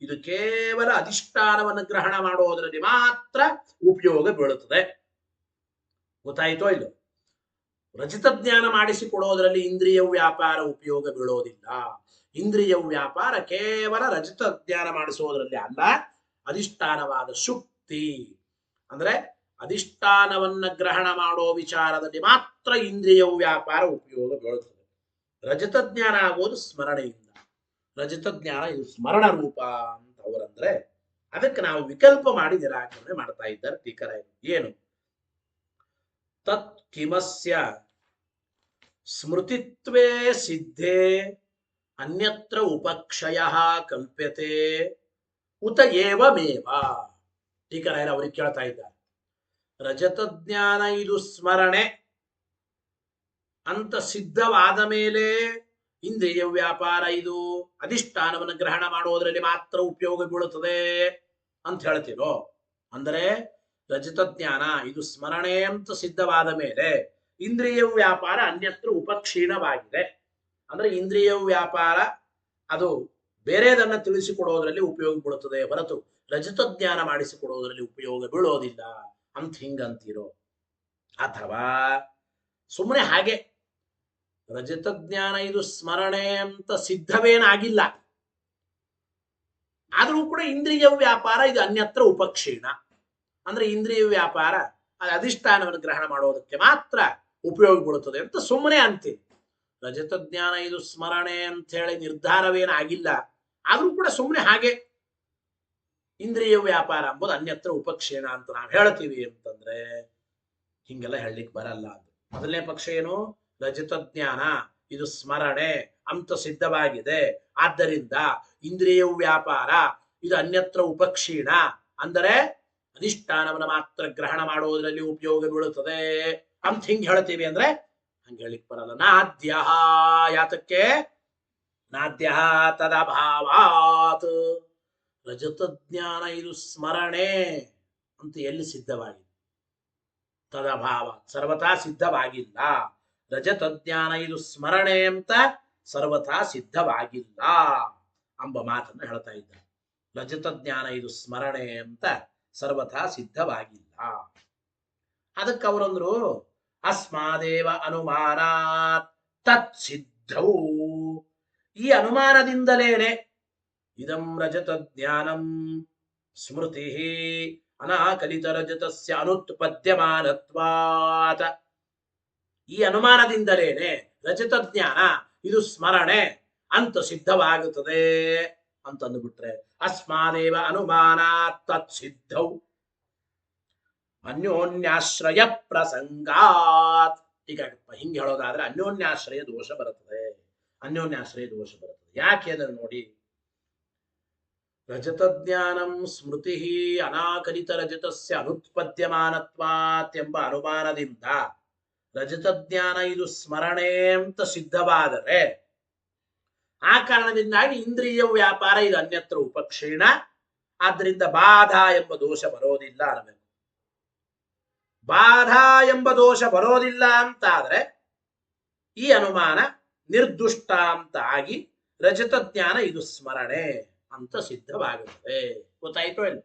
ಇದು ಕೇವಲ ಅಧಿಷ್ಠಾನವನ್ನು ಗ್ರಹಣ ಮಾಡೋದರಲ್ಲಿ ಮಾತ್ರ ಉಪಯೋಗ ಬೀಳುತ್ತದೆ. ಗೊತ್ತಾಯಿತೋ ಇಲ್ಲ? ರಜತ ಜ್ಞಾನ ಮಾಡಿಸಿಕೊಡೋದ್ರಲ್ಲಿ ಇಂದ್ರಿಯ ವ್ಯಾಪಾರ ಉಪಯೋಗ ಬೀಳೋದಿಲ್ಲ. ಇಂದ್ರಿಯ ವ್ಯಾಪಾರ ಕೇವಲ ರಜತ ಜ್ಞಾನ ಮಾಡಿಸೋದ್ರಲ್ಲಿ ಅಲ್ಲ, ಅಧಿಷ್ಠಾನವಾದ ಶುಕ್ತಿ ಅಂದ್ರೆ ಅಧಿಷ್ಠಾನವನ್ನ ಗ್ರಹಣ ಮಾಡೋ ವಿಚಾರದಲ್ಲಿ ಮಾತ್ರ ಇಂದ್ರಿಯ ವ್ಯಾಪಾರ ಉಪಯೋಗ ಬೀಳುತ್ತದೆ. ರಜತ ಜ್ಞಾನ ಆಗೋದು ಸ್ಮರಣೆಯಿಂದ. ರಜತ ಜ್ಞಾನ ಇದು ಸ್ಮರಣ ರೂಪ ಅಂತ ಅವರಂದ್ರೆ ಅದಕ್ಕೆ ನಾವು ವಿಕಲ್ಪ ಮಾಡಿ ನಿರಾಕರಣೆ ಮಾಡ್ತಾ ಇದ್ದಾರೆ ಟೀಕರಾಯರು. ಏನು? ತತ್ ಕಿಮಸ್ಯ ಸ್ಮೃತಿತ್ವೇ ಸಿದ್ಧೇ ಅನ್ಯತ್ರ ಉಪಕ್ಷಯ ಕಲ್ಪ್ಯತೆ ಉತ ಏವಮೇವ. ಟೀಕರಾಯರು ಅವ್ರಿಗೆ ಕೇಳ್ತಾ ಇದ್ದಾರೆ, ರಜತ ಜ್ಞಾನ ಇದು ಸ್ಮರಣೆ ಅಂತ ಸಿದ್ಧವಾದ ಮೇಲೆ ಇಂದ್ರಿಯ ವ್ಯಾಪಾರ ಇದು ಅಧಿಷ್ಠಾನವನ್ನು ಗ್ರಹಣ ಮಾಡೋದ್ರಲ್ಲಿ ಮಾತ್ರ ಉಪಯೋಗ ಬೀಳುತ್ತದೆ ಅಂತ ಹೇಳ್ತೀರೋ? ಅಂದರೆ ರಜತ ಜ್ಞಾನ ಇದು ಸ್ಮರಣೆ ಅಂತ ಸಿದ್ಧವಾದ ಮೇಲೆ ಇಂದ್ರಿಯ ವ್ಯಾಪಾರ ಅನ್ಯತ್ರ ಉಪಕ್ಷೀಣವಾಗಿದೆ. ಅಂದ್ರೆ ಇಂದ್ರಿಯ ವ್ಯಾಪಾರ ಅದು ಬೇರೆದನ್ನ ತಿಳಿಸಿಕೊಡೋದ್ರಲ್ಲಿ ಉಪಯೋಗ ಬೀಳುತ್ತದೆ ಹೊರತು ರಜತ ಜ್ಞಾನ ಮಾಡಿಸಿಕೊಡೋದ್ರಲ್ಲಿ ಉಪಯೋಗ ಬೀಳೋದಿಲ್ಲ ಅಂತ ಹಿಂಗಂತೀರೋ? ಅಥವಾ ಸುಮ್ಮನೆ ಹಾಗೆ ರಜತ ಜ್ಞಾನ ಇದು ಸ್ಮರಣೆ ಅಂತ ಸಿದ್ಧವೇನಾಗಿಲ್ಲ, ಆದರೂ ಕೂಡ ಇಂದ್ರಿಯ ವ್ಯಾಪಾರ ಇದು ಅನ್ಯತ್ರ ಉಪಕ್ಷೀಣ, ಅಂದ್ರೆ ಇಂದ್ರಿಯ ವ್ಯಾಪಾರ ಅದು ಅಧಿಷ್ಠಾನವನ್ನು ಗ್ರಹಣ ಮಾಡೋದಕ್ಕೆ ಮಾತ್ರ ಉಪಯೋಗ ಬೀಳುತ್ತದೆ ಅಂತ ಸುಮ್ಮನೆ ಅಂತೀವಿ. ರಜತ ಜ್ಞಾನ ಇದು ಸ್ಮರಣೆ ಅಂತ ಹೇಳಿ ನಿರ್ಧಾರವೇನಾಗಿಲ್ಲ, ಆದರೂ ಕೂಡ ಸುಮ್ಮನೆ ಹಾಗೆ ಇಂದ್ರಿಯ ವ್ಯಾಪಾರ ಎಂಬುದು ಅನ್ಯತ್ರ ಉಪಕ್ಷೀಣ ಅಂತ ನಾವು ಹೇಳ್ತೀವಿ ಅಂತಂದ್ರೆ ಹಿಂಗೆಲ್ಲ ಹೇಳಲಿಕ್ಕೆ ಬರಲ್ಲ. ಮೊದಲನೇ ಪಕ್ಷ ಏನು? ರಜತ ಜ್ಞಾನ ಇದು ಸ್ಮರಣೆ ಅಂತ ಸಿದ್ಧವಾಗಿದೆ, ಆದ್ದರಿಂದ ಇಂದ್ರಿಯ ವ್ಯಾಪಾರ ಇದು ಅನ್ಯತ್ರ ಉಪಕ್ಷೀಣ, ಅಂದರೆ ಅಧಿಷ್ಠಾನವನ್ನು ಮಾತ್ರ ಗ್ರಹಣ ಮಾಡುವುದರಲ್ಲಿ ಉಪಯೋಗ ಬೀಳುತ್ತದೆ ಅಂತ ಹಿಂಗೆ ಹೇಳ್ತೀವಿ ಅಂದ್ರೆ ಹಂಗೆ ಹೇಳಿಕ್ ಬರಲ್ಲ. ನಾದ್ಯ ಯಾತಕ್ಕೆ? ನಾದ್ಯ ತದಭಾವಾತ್. ರಜತ ಜ್ಞಾನ ಇದು ಸ್ಮರಣೆ ಅಂತ ಎಲ್ಲಿ ಸಿದ್ಧವಾಗಿದೆ? ತದಭಾವ ಸರ್ವಥಾ ಸಿದ್ಧವಾಗಿಲ್ಲ. ರಜತ ಜ್ಞಾನ ಇದು ಸ್ಮರಣೆ ಅಂತ ಸರ್ವಥಾ ಸಿದ್ಧವಾಗಿಲ್ಲ ಎಂಬ ಮಾತನ್ನು ಹೇಳ್ತಾ ಇದ್ದಾರೆ. ರಜತ ಜ್ಞಾನ ಇದು ಸ್ಮರಣೆ ಅಂತ ಸರ್ವಥಾ ಸಿದ್ಧವಾಗಿಲ್ಲ. ಅದಕ್ಕೆ ಅವರಂದ್ರು ಅಸ್ಮಾದೇವ ಅನುಮಾನಾತ್ ತತ್ ಸಿದ್ಧವು. ಈ ಅನುಮಾನದಿಂದಲೇನೆ ಇದಂ ರಜತ ಜ್ಞಾನಂ ಸ್ಮೃತಿ ಅನಾಕಲಿತ ರಜತಸ್ಯ ಅನುತ್ಪದ್ಯಮಾನತ್ವಾತ್. ಈ ಅನುಮಾನದಿಂದಲೇನೆ ರಜತ ಜ್ಞಾನ ಇದು ಸ್ಮರಣೆ ಅಂತ ಸಿದ್ಧವಾಗುತ್ತದೆ ಅಂತಂದುಬಿಟ್ರೆ ಅಸ್ಮಾದೇವ ಅನುಮಾನ ತತ್ಸಿದ್ಧೌ ಅನ್ಯೋನ್ಯಾಶ್ರಯ ಪ್ರಸಂಗಾತ್. ಈಗ ಹಿಂಗೆ ಹೇಳೋದಾದ್ರೆ ಅನ್ಯೋನ್ಯಾಶ್ರಯ ದೋಷ ಬರುತ್ತದೆ. ಅನ್ಯೋನ್ಯಾಶ್ರಯ ದೋಷ ಬರುತ್ತದೆ ಯಾಕೆ ಅದನ್ನು ನೋಡಿ. ರಜತ ಜ್ಞಾನಂ ಸ್ಮೃತಿ ಅನಾಕಲಿತ ರಜತಸ್ಯ ಅನುತ್ಪದ್ಯಮಾನತ್ವಾತ್ ಎಂಬ ಅನುಮಾನದಿಂದ ರಜತ ಜ್ಞಾನ ಇದು ಸ್ಮರಣೆ ಅಂತ ಸಿದ್ಧವಾದರೆ ಆ ಕಾರಣದಿಂದಾಗಿ ಇಂದ್ರಿಯ ವ್ಯಾಪಾರ ಇದು ಅನ್ಯತ್ರ ಉಪಕ್ಷೀಣ, ಆದ್ದರಿಂದ ಬಾಧ ಎಂಬ ದೋಷ ಬರೋದಿಲ್ಲ ಅನ್ನಬೇಕು. ಬಾಧ ಎಂಬ ದೋಷ ಬರೋದಿಲ್ಲ ಅಂತಾದ್ರೆ ಈ ಅನುಮಾನ ನಿರ್ದುಷ್ಟ ಅಂತ ಆಗಿ ರಜತ ಜ್ಞಾನ ಇದು ಸ್ಮರಣೆ ಅಂತ ಸಿದ್ಧವಾಗುತ್ತದೆ. ಗೊತ್ತಾಯ್ತು ಇಲ್ಲ?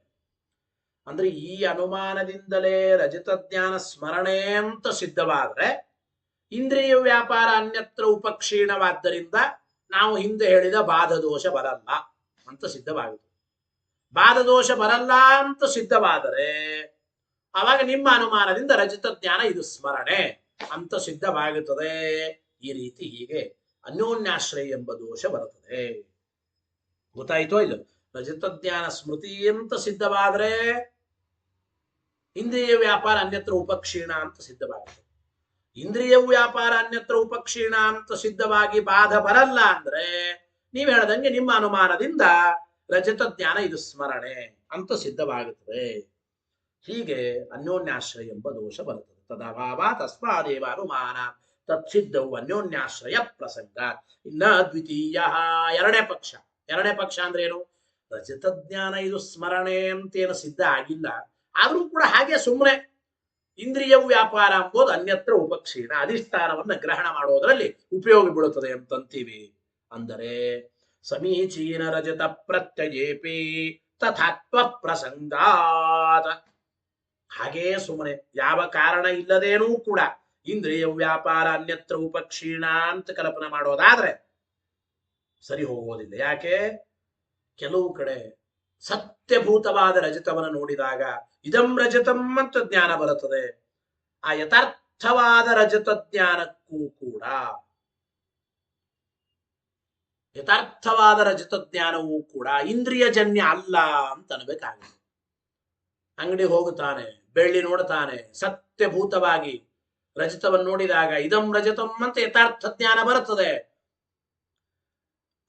ಅಂದ್ರೆ ಈ ಅನುಮಾನದಿಂದಲೇ ರಜತ ಜ್ಞಾನ ಸ್ಮರಣೆ ಅಂತ ಸಿದ್ಧವಾದ್ರೆ ಇಂದ್ರಿಯ ವ್ಯಾಪಾರ ಅನ್ಯತ್ರ ಉಪಕ್ಷೀಣವಾದ್ದರಿಂದ ನಾವು ಹಿಂದೆ ಹೇಳಿದ ಬಾಧ ದೋಷ ಬರಲ್ಲ ಅಂತ ಸಿದ್ಧವಾಗುತ್ತದೆ. ಬಾಧ ದೋಷ ಬರಲ್ಲ ಅಂತ ಸಿದ್ಧವಾದರೆ ಆವಾಗ ನಿಮ್ಮ ಅನುಮಾನದಿಂದ ರಜತ ಜ್ಞಾನ ಇದು ಸ್ಮರಣೆ ಅಂತ ಸಿದ್ಧವಾಗುತ್ತದೆ. ಈ ರೀತಿ ಹೀಗೆ ಅನ್ಯೋನ್ಯಾಶ್ರಯ ಎಂಬ ದೋಷ ಬರುತ್ತದೆ. ಗೊತ್ತಾಯ್ತೋ ಇಲ್ಲ? ರಜತ ಜ್ಞಾನ ಸ್ಮೃತಿ ಅಂತ ಸಿದ್ಧವಾದರೆ ಇಂದ್ರಿಯ ವ್ಯಾಪಾರ ಅನ್ಯತ್ರ ಉಪಕ್ಷೀಣ ಅಂತ ಸಿದ್ಧವಾಗುತ್ತದೆ. ಇಂದ್ರಿಯ ವ್ಯಾಪಾರ ಅನ್ಯತ್ರ ಉಪಕ್ಷೀಣ ಅಂತ ಸಿದ್ಧವಾಗಿ ಬಾಧ ಬರಲ್ಲ ಅಂದ್ರೆ ನೀವು ಹೇಳದಂಗೆ ನಿಮ್ಮ ಅನುಮಾನದಿಂದ ರಜತ ಜ್ಞಾನ ಇದು ಸ್ಮರಣೆ ಅಂತ ಸಿದ್ಧವಾಗುತ್ತದೆ. ಹೀಗೆ ಅನ್ಯೋನ್ಯಾಶ್ರಯ ಎಂಬ ದೋಷ ಬರುತ್ತದೆ. ತದಭಾವ ತಸ್ಮಾದೇವ ಅನುಮಾನ ತತ್ಸಿದ್ಧವು ಅನ್ಯೋನ್ಯಾಶ್ರಯ ಪ್ರಸಂಗ. ಇನ್ನ ದ್ವಿತೀಯ ಎರಡನೇ ಪಕ್ಷ ಅಂದ್ರೆ ಏನು? ರಜತ ಜ್ಞಾನ ಇದು ಸ್ಮರಣೆ ಅಂತೇನು ಸಿದ್ಧ ಆಗಿಲ್ಲ, ಆದ್ರೂ ಕೂಡ ಹಾಗೆ ಸುಮ್ಮನೆ ಇಂದ್ರಿಯ ವ್ಯಾಪಾರ ಎಂಬುದು ಅನ್ಯತ್ರ ಉಪಕ್ಷೀಣ ಅಧಿಷ್ಠಾನವನ್ನ ಗ್ರಹಣ ಮಾಡೋದ್ರಲ್ಲಿ ಉಪಯೋಗ ಬೀಳುತ್ತದೆ ಅಂತಂತೀವಿ. ಅಂದರೆ ಸಮೀಚೀನ ರಜತ ಪ್ರತ್ಯಯೇಪಿ ತಥಾತ್ವ ಪ್ರಸಂಗಾತ. ಹಾಗೇ ಸುಮ್ಮನೆ ಯಾವ ಕಾರಣ ಇಲ್ಲದೇನೂ ಕೂಡ ಇಂದ್ರಿಯ ವ್ಯಾಪಾರ ಅನ್ಯತ್ರ ಉಪಕ್ಷೀಣ ಅಂತ ಕಲ್ಪನೆ ಮಾಡೋದಾದ್ರೆ ಸರಿ ಹೋಗೋದಿಲ್ಲ. ಯಾಕೆ? ಕೆಲವು ಕಡೆ ಸತ್ಯಭೂತವಾದ ರಜತವನ್ನು ನೋಡಿದಾಗ ಇದಂ ರಜತಂ ಅಂತ ಜ್ಞಾನ ಬರುತ್ತದೆ. ಆ ಯಥಾರ್ಥವಾದ ರಜತ ಜ್ಞಾನಕ್ಕೂ ಕೂಡ ಯಥಾರ್ಥವಾದ ರಜತ ಜ್ಞಾನವೂ ಕೂಡ ಇಂದ್ರಿಯಜನ್ಯ ಅಲ್ಲ ಅಂತ ಅನ್ಬೇಕಾಗುತ್ತೆ. ಅಂಗಡಿ ಹೋಗುತ್ತಾನೆ, ಬೆಳ್ಳಿ ನೋಡ್ತಾನೆ, ಸತ್ಯಭೂತವಾಗಿ ರಜತವನ್ನು ನೋಡಿದಾಗ ಇದಂ ರಜತಂ ಅಂತ ಯಥಾರ್ಥ ಜ್ಞಾನ ಬರುತ್ತದೆ.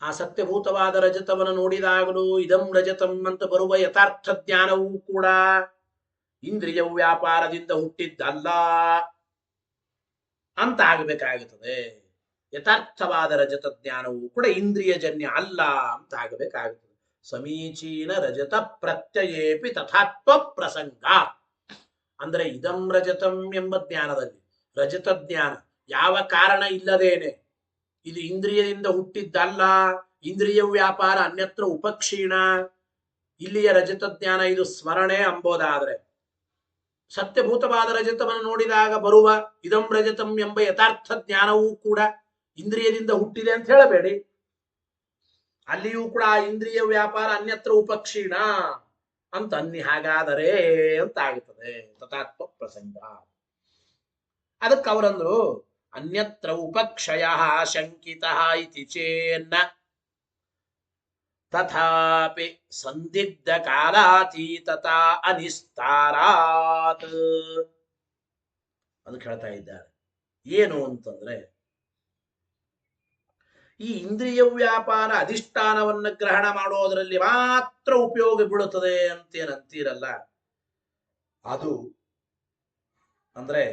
ಆ ಸತ್ಯಭೂತವಾದ ರಜತವನ್ನು ನೋಡಿದಾಗಲೂ ಇದಂ ರಜತಂ ಅಂತ ಬರುವ ಯಥಾರ್ಥ ಜ್ಞಾನವೂ ಕೂಡ ಇಂದ್ರಿಯ ವ್ಯಾಪಾರದಿಂದ ಹುಟ್ಟಿದ್ದಲ್ಲ ಅಂತ ಆಗಬೇಕಾಗುತ್ತದೆ. ಯಥಾರ್ಥವಾದ ರಜತ ಜ್ಞಾನವೂ ಕೂಡ ಇಂದ್ರಿಯಜನ್ಯ ಅಲ್ಲ ಅಂತ ಆಗಬೇಕಾಗುತ್ತದೆ. ಸಮೀಚೀನ ರಜತ ಪ್ರತ್ಯಯೇಪಿ ತಥಾತ್ವ ಪ್ರಸಂಗ. ಅಂದ್ರೆ ಇದಂ ರಜತಂ ಎಂಬ ಜ್ಞಾನದಲ್ಲಿ ರಜತ ಜ್ಞಾನ ಯಾವ ಕಾರಣ ಇಲ್ಲದೇನೆ ಇದು ಇಂದ್ರಿಯದಿಂದ ಹುಟ್ಟಿದ್ದಲ್ಲ, ಇಂದ್ರಿಯ ವ್ಯಾಪಾರ ಅನ್ಯತ್ರ ಉಪಕ್ಷೀಣ, ಇಲ್ಲಿಯ ರಜತ ಜ್ಞಾನ ಇದು ಸ್ಮರಣೆ ಅಂಬೋದಾದ್ರೆ ಸತ್ಯಭೂತವಾದ ರಜತವನ್ನು ನೋಡಿದಾಗ ಬರುವ ಇದಂ ರಜತಂ ಎಂಬ ಯಥಾರ್ಥ ಜ್ಞಾನವೂ ಕೂಡ ಇಂದ್ರಿಯದಿಂದ ಹುಟ್ಟಿದೆ ಅಂತ ಹೇಳಬೇಡಿ. ಅಲ್ಲಿಯೂ ಕೂಡ ಇಂದ್ರಿಯ ವ್ಯಾಪಾರ ಅನ್ಯತ್ರ ಉಪಕ್ಷೀಣ ಅಂತ ಅನ್ನಿ ಹಾಗಾದರೆ ಅಂತ ಆಗುತ್ತದೆ ತಥಾತ್ವ ಪ್ರಸಂಗ. ಅದಕ್ಕೆ ಅವರಂದ್ರು ಅನ್ಯತ್ರ ಉಪಕ್ಷಯ ಶಂಕಿತ ಇತಿ ಚೇನ್ನ ತಥಾಪಿ ಸಂದಿಗ್ಧ ಕಾಲಾತೀತತ ಅನಿಸ್ತಾರಾತ್. ಅದಕ್ಕೆ ಹೇಳ್ತಾ ಇದ್ದಾರೆ ಏನು ಅಂತಂದ್ರೆ ಈ ಇಂದ್ರಿಯ ವ್ಯಾಪಾರ ಅಧಿಷ್ಠಾನವನ್ನ ಗ್ರಹಣ ಮಾಡೋದರಲ್ಲಿ ಮಾತ್ರ ಉಪಯೋಗ ಬೀಳುತ್ತದೆ ಅಂತೇನಂತೀರಲ್ಲ, ಅದು ಅಂದ್ರೆ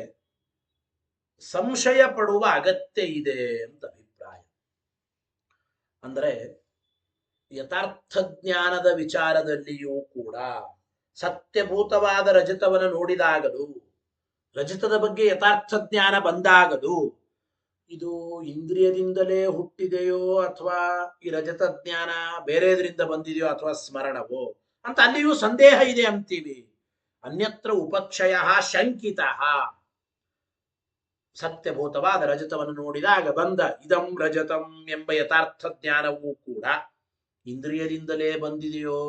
ಸಂಶಯ ಪಡುವ ಅಗತ್ಯ ಇದೆ ಅಂತ ಅಭಿಪ್ರಾಯ. ಅಂದ್ರೆ ಯಥಾರ್ಥ ಜ್ಞಾನದ ವಿಚಾರದಲ್ಲಿಯೂ ಕೂಡ ಸತ್ಯಭೂತವಾದ ರಜತವನ್ನು ನೋಡಿದಾಗಲೂ ರಜತದ ಬಗ್ಗೆ ಯಥಾರ್ಥ ಜ್ಞಾನ ಬಂದಾಗಲೂ ಇದು ಇಂದ್ರಿಯದಿಂದಲೇ ಹುಟ್ಟಿದೆಯೋ ಅಥವಾ ಈ ರಜತ ಜ್ಞಾನ ಬೇರೆದ್ರಿಂದ ಬಂದಿದೆಯೋ ಅಥವಾ ಸ್ಮರಣವೋ ಅಂತ ಅಲ್ಲಿಯೂ ಸಂದೇಹ ಇದೆ ಅಂತೀವಿ. ಅನ್ಯತ್ರ ಉಪಕ್ಷಯ ಶಂಕಿತ. ಸತ್ಯಭೂತವಾದ ರಜತವನ್ನು ನೋಡಿದಾಗ ಬಂದ ಇದಂ ರಜತಂ ಎಂಬ ಯಥಾರ್ಥ ಜ್ಞಾನವೂ ಕೂಡ ಇಂದ್ರಿಯದಿಂದಲೇ ಬಂದಿದೆಯೋ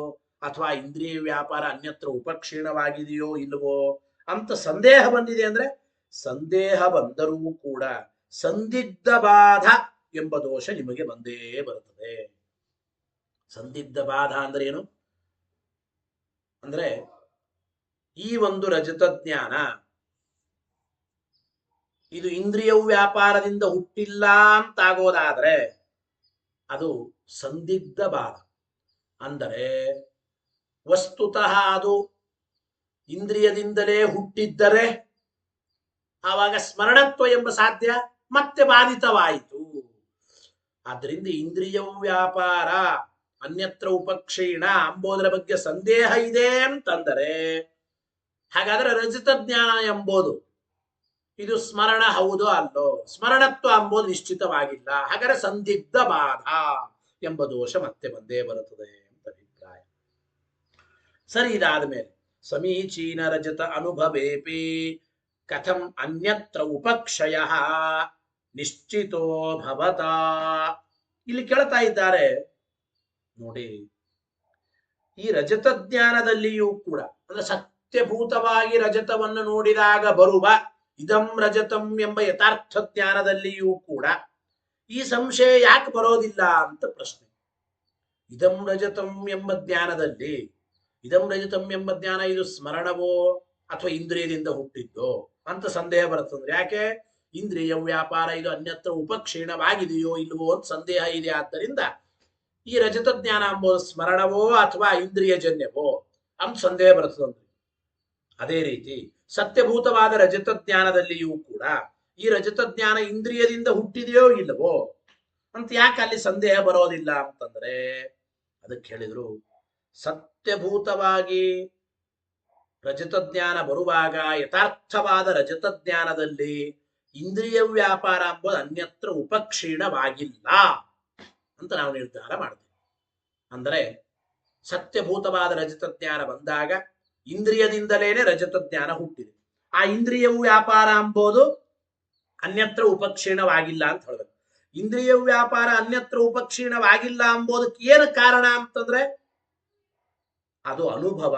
ಅಥವಾ ಇಂದ್ರಿಯ ವ್ಯಾಪಾರ ಅನ್ಯತ್ರ ಉಪಕ್ಷೀಣವಾಗಿದೆಯೋ ಇಲ್ಲವೋ ಅಂತ ಸಂದೇಹ ಬಂದಿದೆ ಅಂದ್ರೆ ಸಂದೇಹ ಬಂದರೂ ಕೂಡ ಸಂದಿಗ್ಧ ಬಾಧ ಎಂಬ ದೋಷ ನಿಮಗೆ ಬಂದೇ ಬರುತ್ತದೆ. ಸಂದಿಗ್ಧ ಬಾಧ ಅಂದ್ರೆ ಏನು ಅಂದ್ರೆ ಈ ಒಂದು ರಜತ ಜ್ಞಾನ ಇದು ಇಂದ್ರಿಯ ವ್ಯಾಪಾರದಿಂದ ಹುಟ್ಟಿಲ್ಲ ಅಂತಾಗೋದಾದ್ರೆ ಅದು ಸಂದಿಗ್ಧ ಬಾಧ. ಅಂದರೆ ವಸ್ತುತಃ ಅದು ಇಂದ್ರಿಯದಿಂದಲೇ ಹುಟ್ಟಿದ್ದರೆ ಆವಾಗ ಸ್ಮರಣತ್ವ ಎಂಬ ಸಾಧ್ಯ ಮತ್ತೆ ಬಾಧಿತವಾಯಿತು. ಆದ್ರಿಂದ ಇಂದ್ರಿಯ ವ್ಯಾಪಾರ ಅನ್ಯತ್ರ ಉಪಕ್ಷೀಣ ಅಂಬೋದರ ಬಗ್ಗೆ ಸಂದೇಹ ಇದೆ ಅಂತಂದರೆ ಹಾಗಾದ್ರೆ ರಜತ ಜ್ಞಾನ ಎಂಬುದು ಇದು ಸ್ಮರಣ ಹೌದೋ ಅಲ್ಲೋ, ಸ್ಮರಣತ್ವ ಎಂಬುದು ನಿಶ್ಚಿತವಾಗಿಲ್ಲ, ಹಾಗಾದ್ರೆ ಸಂದಿಗ್ಧ ಬಾಧ ಎಂಬ ದೋಷ ಮತ್ತೆ ಬಂದೇ ಬರುತ್ತದೆ ಅಂತ ಅಭಿಪ್ರಾಯ. ಸರಿ, ಇದಾದ ಮೇಲೆ ಸಮೀಚೀನ ರಜತ ಅನುಭವೇಪಿ ಕಥಂ ಅನ್ಯತ್ರ ಉಪಕ್ಷಯ ನಿಶ್ಚಿತೋ ಭವತಾ. ಇಲ್ಲಿ ಕೇಳ್ತಾ ಇದ್ದಾರೆ ನೋಡಿ, ಈ ರಜತ ಜ್ಞಾನದಲ್ಲಿಯೂ ಕೂಡ ಅಂದ್ರೆ ಸತ್ಯಭೂತವಾಗಿ ರಜತವನ್ನು ನೋಡಿದಾಗ ಬರುವ ಇದಂ ರಜತಂ ಎಂಬ ಯಥಾರ್ಥ ಜ್ಞಾನದಲ್ಲಿಯೂ ಕೂಡ ಈ ಸಂಶಯ ಯಾಕೆ ಬರೋದಿಲ್ಲ ಅಂತ ಪ್ರಶ್ನೆ. ಇದಂ ರಜತಂ ಎಂಬ ಜ್ಞಾನದಲ್ಲಿ ಇದಂ ರಜತಂ ಎಂಬ ಜ್ಞಾನ ಇದು ಸ್ಮರಣವೋ ಅಥವಾ ಇಂದ್ರಿಯದಿಂದ ಹುಟ್ಟಿದ್ದೋ ಅಂತ ಸಂದೇಹ ಬರುತ್ತಂದ್ರೆ ಯಾಕೆ? ಇಂದ್ರಿಯ ವ್ಯಾಪಾರ ಇದು ಅನ್ಯತ್ರ ಉಪಕ್ಷೀಣವಾಗಿದೆಯೋ ಇಲ್ವೋ ಅಂತ ಸಂದೇಹ ಇದೆ. ಆದ್ದರಿಂದ ಈ ರಜತ ಜ್ಞಾನ ಎಂಬುದು ಸ್ಮರಣವೋ ಅಥವಾ ಇಂದ್ರಿಯಜನ್ಯವೋ ಅಂತ ಸಂದೇಹ ಬರುತ್ತದಂತೆ. ಅದೇ ರೀತಿ ಸತ್ಯಭೂತವಾದ ರಜತ ಜ್ಞಾನದಲ್ಲಿಯೂ ಕೂಡ ಈ ರಜತ ಜ್ಞಾನ ಇಂದ್ರಿಯದಿಂದ ಹುಟ್ಟಿದೆಯೋ ಇಲ್ಲವೋ ಅಂತ ಯಾಕೆ ಅಲ್ಲಿ ಸಂದೇಹ ಬರೋದಿಲ್ಲ ಅಂತಂದ್ರೆ ಅದಕ್ಕೆ ಹೇಳಿದ್ರು, ಸತ್ಯಭೂತವಾಗಿ ರಜತ ಜ್ಞಾನ ಬರುವಾಗ ಯಥಾರ್ಥವಾದ ರಜತ ಜ್ಞಾನದಲ್ಲಿ ಇಂದ್ರಿಯ ವ್ಯಾಪಾರ ಎಂಬುದು ಅನ್ಯತ್ರ ಉಪಕ್ಷೀಣವಾಗಿಲ್ಲ ಅಂತ ನಾವು ನಿರ್ಧಾರ ಮಾಡ್ತೀವಿ. ಅಂದರೆ ಸತ್ಯಭೂತವಾದ ರಜತ ಜ್ಞಾನ ಬಂದಾಗ ಇಂದ್ರಿಯದಿಂದಲೇನೆ ರಜತ ಜ್ಞಾನ ಹುಟ್ಟಿದೆ. ಆ ಇಂದ್ರಿಯ ವ್ಯಾಪಾರ ಎಂಬುದು ಅನ್ಯತ್ರ ಉಪಕ್ಷೀಣವಾಗಿಲ್ಲ ಅಂತ ಹೇಳ್ಬೇಕು. ಇಂದ್ರಿಯ ವ್ಯಾಪಾರ ಅನ್ಯತ್ರ ಉಪಕ್ಷೀಣವಾಗಿಲ್ಲ ಎಂಬುದಕ್ಕೆ ಏನು ಕಾರಣ ಅಂತಂದ್ರೆ ಅದು ಅನುಭವ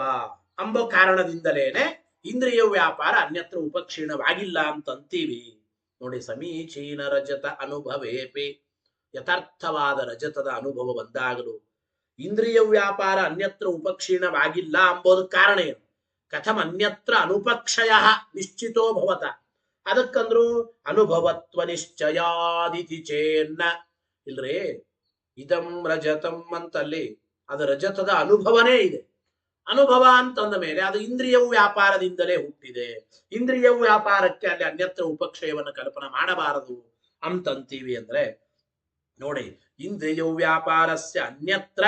ಎಂಬ ಕಾರಣದಿಂದಲೇನೆ ಇಂದ್ರಿಯ ವ್ಯಾಪಾರ ಅನ್ಯತ್ರ ಉಪಕ್ಷೀಣವಾಗಿಲ್ಲ ಅಂತಂತೀವಿ. ನೋಡಿ, ಸಮೀಚೀನ ರಜತ ಅನುಭವೇಪಿ ಯಥಾರ್ಥವಾದ ರಜತದ ಅನುಭವ ಬಂದಾಗಲೂ ಇಂದ್ರಿಯ ವ್ಯಾಪಾರ ಅನ್ಯತ್ರ ಉಪಕ್ಷೀಣವಾಗಿಲ್ಲ ಎಂಬುದು ಕಾರಣ ಏನು? ಕಥಂ ಅನ್ಯತ್ರ ಅನುಪಕ್ಷಯ ನಿಶ್ಚಿತೋ ಭವತ. ಅದಕ್ಕಂದ್ರು ಅನುಭವತ್ವ ನಿಶ್ಚಯಾದಿತಿ ಚೇನ್ನ. ಇಲ್ರಿ, ಇದಂ ರಜತಂ ಅಂತಲ್ಲಿ ಅದು ರಜತದ ಅನುಭವನೇ ಇದೆ. ಅನುಭವ ಅಂತಂದ ಮೇಲೆ ಅದು ಇಂದ್ರಿಯ ವ್ಯಾಪಾರದಿಂದಲೇ ಹುಟ್ಟಿದೆ. ಇಂದ್ರಿಯ ವ್ಯಾಪಾರಕ್ಕೆ ಅಲ್ಲಿ ಅನ್ಯತ್ರ ಉಪಕ್ಷಯವನ್ನು ಕಲ್ಪನೆ ಮಾಡಬಾರದು ಅಂತಂತೀವಿ. ಅಂದ್ರೆ ನೋಡಿ, ಇಂದ್ರಿಯ ವ್ಯಾಪಾರಸ್ಯ ಅನ್ಯತ್ರ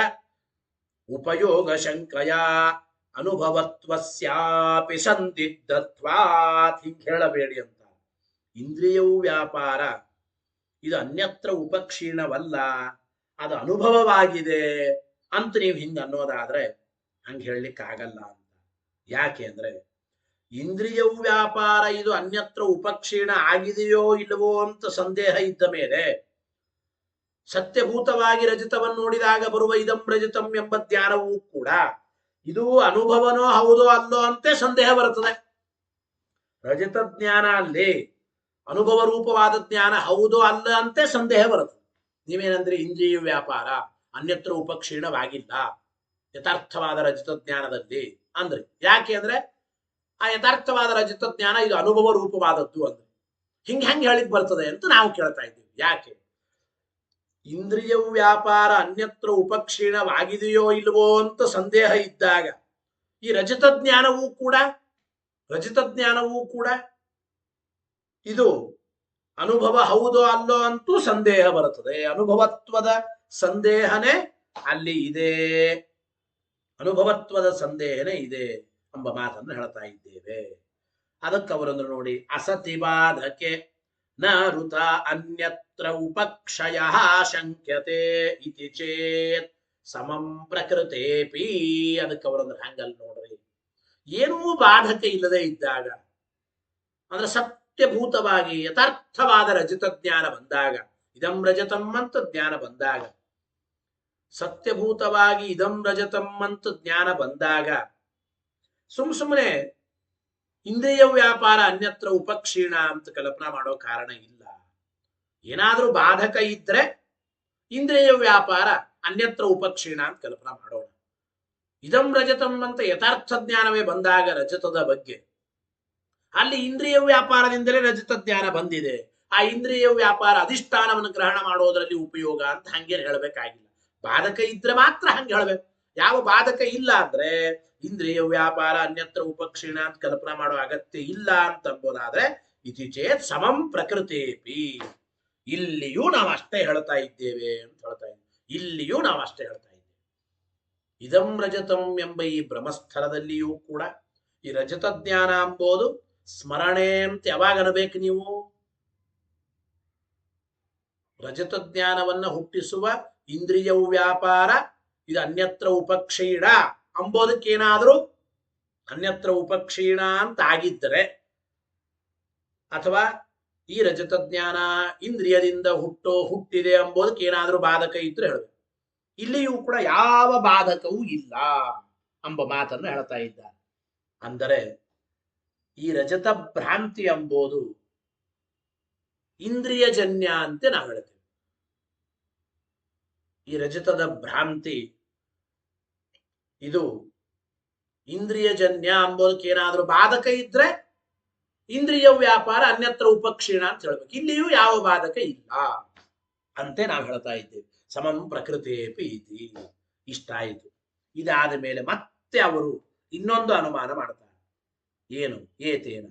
ಉಪಯೋಗ ಶಂಕಯ ಅನುಭವತ್ವಸ್ಯಾಪಿ ಸಂದಿಗ್ಧತ್ವಾತ್. ಹಿಂಗೆ ಹೇಳಬೇಡಿ ಅಂತ. ಇಂದ್ರಿಯ ವ್ಯಾಪಾರ ಇದು ಅನ್ಯತ್ರ ಉಪಕ್ಷೀಣವಲ್ಲ, ಅದು ಅನುಭವವಾಗಿದೆ ಅಂತ ನೀವು ಹಿಂಗೆ ಅನ್ನೋದಾದ್ರೆ ಹಂಗೆ ಹೇಳಲಿಕ್ಕೆ ಆಗಲ್ಲ ಅಂತ. ಯಾಕೆ ಅಂದ್ರೆ ಇಂದ್ರಿಯ ವ್ಯಾಪಾರ ಇದು ಅನ್ಯತ್ರ ಉಪಕ್ಷೀಣ ಆಗಿದೆಯೋ ಇಲ್ಲವೋ ಅಂತ ಸಂದೇಹ ಇದ್ದ ಮೇಲೆ ಸತ್ಯಭೂತವಾಗಿ ರಜತವನ್ನು ನೋಡಿದಾಗ ಬರುವ ಇದಂ ರಜತಂ ಎಂಬ ಜ್ಞಾನವೂ ಕೂಡ ಇದು ಅನುಭವನೋ ಹೌದೋ ಅಲ್ಲೋ ಅಂತೆ ಸಂದೇಹ ಬರುತ್ತದೆ. ರಜತ ಜ್ಞಾನ ಅಲ್ಲಿ ಅನುಭವ ರೂಪವಾದ ಜ್ಞಾನ ಹೌದೋ ಅಲ್ಲ ಅಂತೆ ಸಂದೇಹ ಬರುತ್ತದೆ. ನೀವೇನಂದ್ರೆ ಇಂದ್ರಿಯ ವ್ಯಾಪಾರ ಅನ್ಯತ್ರ ಉಪಕ್ಷೀಣವಾಗಿಲ್ಲ ಯಥಾರ್ಥವಾದ ರಜತ ಜ್ಞಾನದಲ್ಲಿ ಅಂದ್ರೆ ಯಾಕೆ ಅಂದ್ರೆ ಆ ಯಥಾರ್ಥವಾದ ರಜತ ಜ್ಞಾನ ಇದು ಅನುಭವ ರೂಪವಾದದ್ದು ಅಂದ್ರೆ ಹಿಂಗೆ ಹೆಂಗೆ ಹೇಳಿಕ್ ಬರ್ತದೆ ಅಂತ ನಾವು ಕೇಳ್ತಾ ಇದ್ದೀವಿ. ಯಾಕೆ? ಇಂದ್ರಿಯ ವ್ಯಾಪಾರ ಅನ್ಯತ್ರ ಉಪಕ್ಷೀಣವಾಗಿದೆಯೋ ಇಲ್ವೋ ಅಂತ ಸಂದೇಹ ಇದ್ದಾಗ ಈ ರಜತ ಜ್ಞಾನವೂ ಕೂಡ ಇದು ಅನುಭವ ಹೌದೋ ಅಲ್ಲೋ ಅಂತೂ ಸಂದೇಹ ಬರುತ್ತದೆ. ಅನುಭವತ್ವದ ಸಂದೇಹನೇ ಅಲ್ಲಿ ಇದೆ, ಅನುಭವತ್ವದ ಸಂದೇಹನೇ ಇದೆ ಎಂಬ ಮಾತನ್ನು ಹೇಳ್ತಾ ಇದ್ದೇವೆ. ಅದಕ್ಕೆ ಅವರನ್ನು ನೋಡಿ, ಅಸತಿ ಬಾಧಕೆ ನ ಋತ ಅನ್ಯತ್ರ ಉಪಕ್ಷಯ ಶಂಕ್ಯತೆ ಇತಿ ಚೇತ್ ಸಮಂ ಪ್ರಕೃತೇಪಿ. ಅದಕ್ಕೆ ಅವರಂದ್ರೆ ಹಂಗಲ್ಲಿ ನೋಡ್ರಿ, ಏನೂ ಬಾಧಕ ಇಲ್ಲದೆ ಇದ್ದಾಗ ಅಂದ್ರೆ ಸತ್ಯಭೂತವಾಗಿ ಯಥಾರ್ಥವಾದ ರಜತ ಜ್ಞಾನ ಬಂದಾಗ, ಇದಂ ರಜತಂ ಅಂತ ಜ್ಞಾನ ಬಂದಾಗ, ಸತ್ಯಭೂತವಾಗಿ ಇದಂ ರಜತಂ ಅಂತ ಜ್ಞಾನ ಬಂದಾಗ ಸುಮ್ಮನೆ ಇಂದ್ರಿಯ ವ್ಯಾಪಾರ ಅನ್ಯತ್ರ ಉಪಕ್ಷೀಣ ಅಂತ ಕಲ್ಪನಾ ಮಾಡೋ ಕಾರಣ ಇಲ್ಲ. ಏನಾದ್ರೂ ಬಾಧಕ ಇದ್ರೆ ಇಂದ್ರಿಯ ವ್ಯಾಪಾರ ಅನ್ಯತ್ರ ಉಪಕ್ಷೀಣ ಅಂತ ಕಲ್ಪನಾ ಮಾಡೋಣ. ಇದಂ ರಜತಂ ಅಂತ ಯಥಾರ್ಥ ಜ್ಞಾನವೇ ಬಂದಾಗ ರಜತದ ಬಗ್ಗೆ ಅಲ್ಲಿ ಇಂದ್ರಿಯ ವ್ಯಾಪಾರದಿಂದಲೇ ರಜತ ಜ್ಞಾನ ಬಂದಿದೆ. ಆ ಇಂದ್ರಿಯ ವ್ಯಾಪಾರ ಅಧಿಷ್ಠಾನವನ್ನು ಗ್ರಹಣ ಮಾಡೋದರಲ್ಲಿ ಉಪಯೋಗ ಅಂತ ಹಂಗೇನು ಹೇಳಬೇಕಾಗಿಲ್ಲ. ಬಾಧಕ ಇದ್ರೆ ಮಾತ್ರ ಹಂಗೆ ಹೇಳ್ಬೇಕು. ಯಾವ ಬಾಧಕ ಇಲ್ಲ ಅಂದ್ರೆ ಇಂದ್ರಿಯ ವ್ಯಾಪಾರ ಅನ್ಯತ್ರ ಉಪಕ್ಷೀಣ ಅಂತ ಕಲ್ಪನಾ ಮಾಡೋ ಅಗತ್ಯ ಇಲ್ಲ ಅಂತ ಅಂಬೋದಾದ್ರೆ ಇತಿ ಚೇತ್ ಸಮಂ ಪ್ರಕೃತೇಪಿ, ಇಲ್ಲಿಯೂ ನಾವು ಅಷ್ಟೇ ಹೇಳ್ತಾ ಇದ್ದೇವೆ ಅಂತ ಹೇಳ್ತಾ ಇದ್ದೇವೆ. ಇಲ್ಲಿಯೂ ನಾವು ಅಷ್ಟೇ ಹೇಳ್ತಾ ಇದ್ದೇವೆ. ಇದಂ ರಜತಂ ಎಂಬ ಈ ಬ್ರಹ್ಮಸ್ಥಳದಲ್ಲಿಯೂ ಕೂಡ ಈ ರಜತ ಜ್ಞಾನ ಎಂಬುದು ಸ್ಮರಣೆ ಅಂತ ಯಾವಾಗ ಅನ್ಬೇಕು ನೀವು? ರಜತ ಜ್ಞಾನವನ್ನ ಹುಟ್ಟಿಸುವ ಇಂದ್ರಿಯ ವ್ಯಾಪಾರ ಇದು ಅನ್ಯತ್ರ ಉಪಕ್ಷೀಣ ಅಂಬೋದಕ್ಕೇನಾದ್ರೂ ಅನ್ಯತ್ರ ಉಪಕ್ಷೀಣ ಅಂತ ಆಗಿದ್ದರೆ, ಅಥವಾ ಈ ರಜತ ಜ್ಞಾನ ಇಂದ್ರಿಯದಿಂದ ಹುಟ್ಟಿದೆ ಎಂಬುದಕ್ಕೆ ಏನಾದ್ರೂ ಬಾಧಕ ಇದ್ರೆ ಹೇಳಬೇಕು. ಇಲ್ಲಿಯೂ ಕೂಡ ಯಾವ ಬಾಧಕವೂ ಇಲ್ಲ ಎಂಬ ಮಾತನ್ನು ಹೇಳ್ತಾ ಇದ್ದಾರೆ. ಅಂದರೆ ಈ ರಜತ ಭ್ರಾಂತಿ ಎಂಬುದು ಇಂದ್ರಿಯಜನ್ಯ ಅಂತ ನಾವು ಹೇಳ್ತೇವೆ. ಈ ರಜತದ ಭ್ರಾಂತಿ ಇದು ಇಂದ್ರಿಯಜನ್ಯ ಎಂಬುದಕ್ಕೆ ಏನಾದ್ರೂ ಬಾಧಕ ಇದ್ರೆ ಇಂದ್ರಿಯ ವ್ಯಾಪಾರ ಅನ್ಯತ್ರ ಉಪಕ್ಷೀಣ ಅಂತ ಹೇಳ್ಬೇಕು. ಇಲ್ಲಿಯೂ ಯಾವ ಬಾಧಕ ಇಲ್ಲ ಅಂತೆ ನಾವು ಹೇಳ್ತಾ ಇದ್ದೇವೆ. ಸಮಂ ಪ್ರಕೃತೇಪಿ ಇತಿ. ಇಷ್ಟ ಆಯಿತು. ಇದಾದ ಮೇಲೆ ಮತ್ತೆ ಅವರು ಇನ್ನೊಂದು ಅನುಮಾನ ಮಾಡ್ತಾರೆ. ಏನು? ಏತೇನ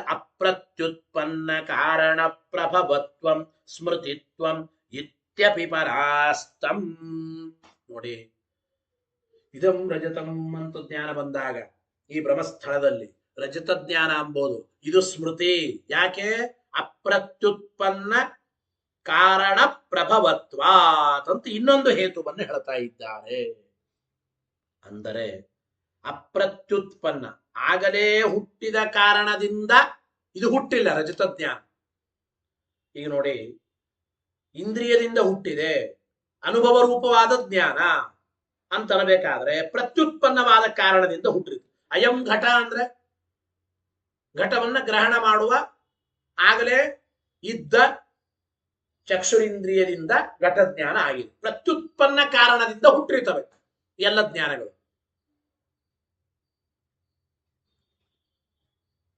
ಅಪ್ರತ್ಯುತ್ಪನ್ನ ಕಾರಣ ಪ್ರಭವತ್ವಂ ಸ್ಮೃತಿತ್ವಂ ಇತ್ಯಪಿ ಪರಾಸ್ತಂ. ನೋಡಿ, ಇದಂ ರಜತಂ ಅಂತ ಜ್ಞಾನ ಬಂದಾಗ ಈ ಬ್ರಹ್ಮಸ್ಥಳದಲ್ಲಿ ರಜತ ಜ್ಞಾನ ಎಂಬುದು ಇದು ಸ್ಮೃತಿ. ಯಾಕೆ? ಅಪ್ರತ್ಯುತ್ಪನ್ನ ಕಾರಣ ಪ್ರಭವತ್ವಾತ್ ಅಂತ ಇನ್ನೊಂದು ಹೇತುವನ್ನು ಹೇಳ್ತಾ ಇದ್ದಾರೆ. ಅಂದರೆ ಅಪ್ರತ್ಯುತ್ಪನ್ನ, ಆಗಲೇ ಹುಟ್ಟಿದ ಕಾರಣದಿಂದ ಇದು ಹುಟ್ಟಿಲ್ಲ ರಜತ ಜ್ಞಾನ. ಈಗ ನೋಡಿ, ಇಂದ್ರಿಯದಿಂದ ಹುಟ್ಟಿದೆ, ಅನುಭವ ರೂಪವಾದ ಜ್ಞಾನ ಅಂತ ಅನ್ನಬೇಕಾದ್ರೆ ಪ್ರತ್ಯುತ್ಪನ್ನವಾದ ಕಾರಣದಿಂದ ಹುಟ್ಟಿದೆ. ಅಯಂ ಘಟ ಅಂದ್ರೆ ಘಟವನ್ನ ಗ್ರಹಣ ಮಾಡುವ ಆಗಲೇ ಇದ್ದ ಚಕ್ಷುರಿಂದ್ರಿಯದಿಂದ ಘಟ ಜ್ಞಾನ ಆಗಿದೆ. ಪ್ರತ್ಯುತ್ಪನ್ನ ಕಾರಣದಿಂದ ಹುಟ್ಟಿರ್ತವೆ ಎಲ್ಲ ಜ್ಞಾನಗಳು.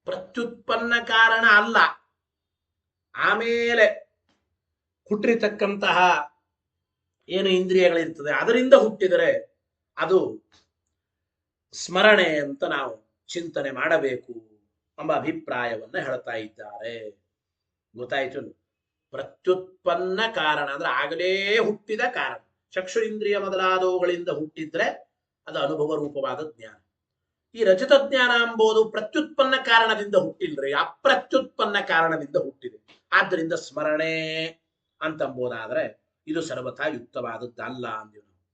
ಪ್ರತ್ಯುತ್ಪನ್ನ ಕಾರಣ ಅಲ್ಲ, ಆಮೇಲೆ ಹುಟ್ಟಿರ್ತಕ್ಕಂತಹ ಏನು ಇಂದ್ರಿಯಗಳಿರ್ತದೆ ಅದರಿಂದ ಹುಟ್ಟಿದರೆ ಅದು ಸ್ಮರಣೆ ಅಂತ ನಾವು ಚಿಂತನೆ ಮಾಡಬೇಕು ಎಂಬ ಅಭಿಪ್ರಾಯವನ್ನ ಹೇಳ್ತಾ ಇದ್ದಾರೆ. ಗೊತ್ತಾಯ್ತು? ಪ್ರತ್ಯುತ್ಪನ್ನ ಕಾರಣ ಅಂದ್ರೆ ಆಗಲೇ ಹುಟ್ಟಿದ ಕಾರಣ. ಚಕ್ಷು ಇಂದ್ರಿಯ ಮೊದಲಾದವುಗಳಿಂದ ಹುಟ್ಟಿದ್ರೆ ಅದು ಅನುಭವ ರೂಪವಾದ ಜ್ಞಾನ. ಈ ರಜತ ಜ್ಞಾನ ಎಂಬುದು ಪ್ರತ್ಯುತ್ಪನ್ನ ಕಾರಣದಿಂದ ಹುಟ್ಟಿಲ್ರಿ, ಅಪ್ರತ್ಯುತ್ಪನ್ನ ಕಾರಣದಿಂದ ಹುಟ್ಟಿದೆ. ಆದ್ದರಿಂದ ಸ್ಮರಣೆ ಅಂತಂಬೋದಾದ್ರೆ ಇದು ಸರ್ವಥಾ ಯುಕ್ತವಾದದ್ದಲ್ಲ ಅಂದಿವಿ ನಾವು.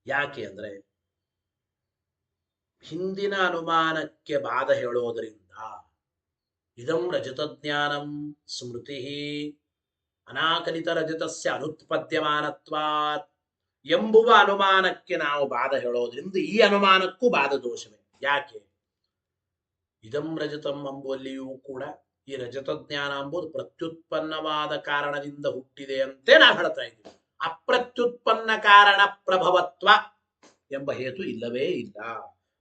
ಯಾಕೆ ಅಂದ್ರೆ ಹಿಂದಿನ ಅನುಮಾನಕ್ಕೆ ಬಾಧ ಹೇಳೋದರಿಂದ ಇದಂ ರಜತ ಜ್ಞಾನಂ ಸ್ಮೃತಿ ಅನಾಕಲಿತ ರಜತಸ್ಯ ಅನುತ್ಪದ್ಯಮಾನತ್ವಾತ್ ಎಂಬುವ ಅನುಮಾನಕ್ಕೆ ನಾವು ಬಾಧ ಹೇಳೋದ್ರಿಂದ ಈ ಅನುಮಾನಕ್ಕೂ ಬಾಧ ದೋಷವೇ. ಯಾಕೆ? ಇದಂ ರಜತಂ ಎಂಬುವಲ್ಲಿಯೂ ಕೂಡ ಈ ರಜತ ಜ್ಞಾನ ಎಂಬುದು ಪ್ರತ್ಯುತ್ಪನ್ನವಾದ ಕಾರಣದಿಂದ ಹುಟ್ಟಿದೆ ಅಂತೆ ನಾವು ಹೇಳ್ತಾ ಇದ್ದೀವಿ. ಅಪ್ರತ್ಯುತ್ಪನ್ನ ಕಾರಣ ಪ್ರಭವತ್ವ ಎಂಬ ಹೇತು ಇಲ್ಲವೇ ಇಲ್ಲ.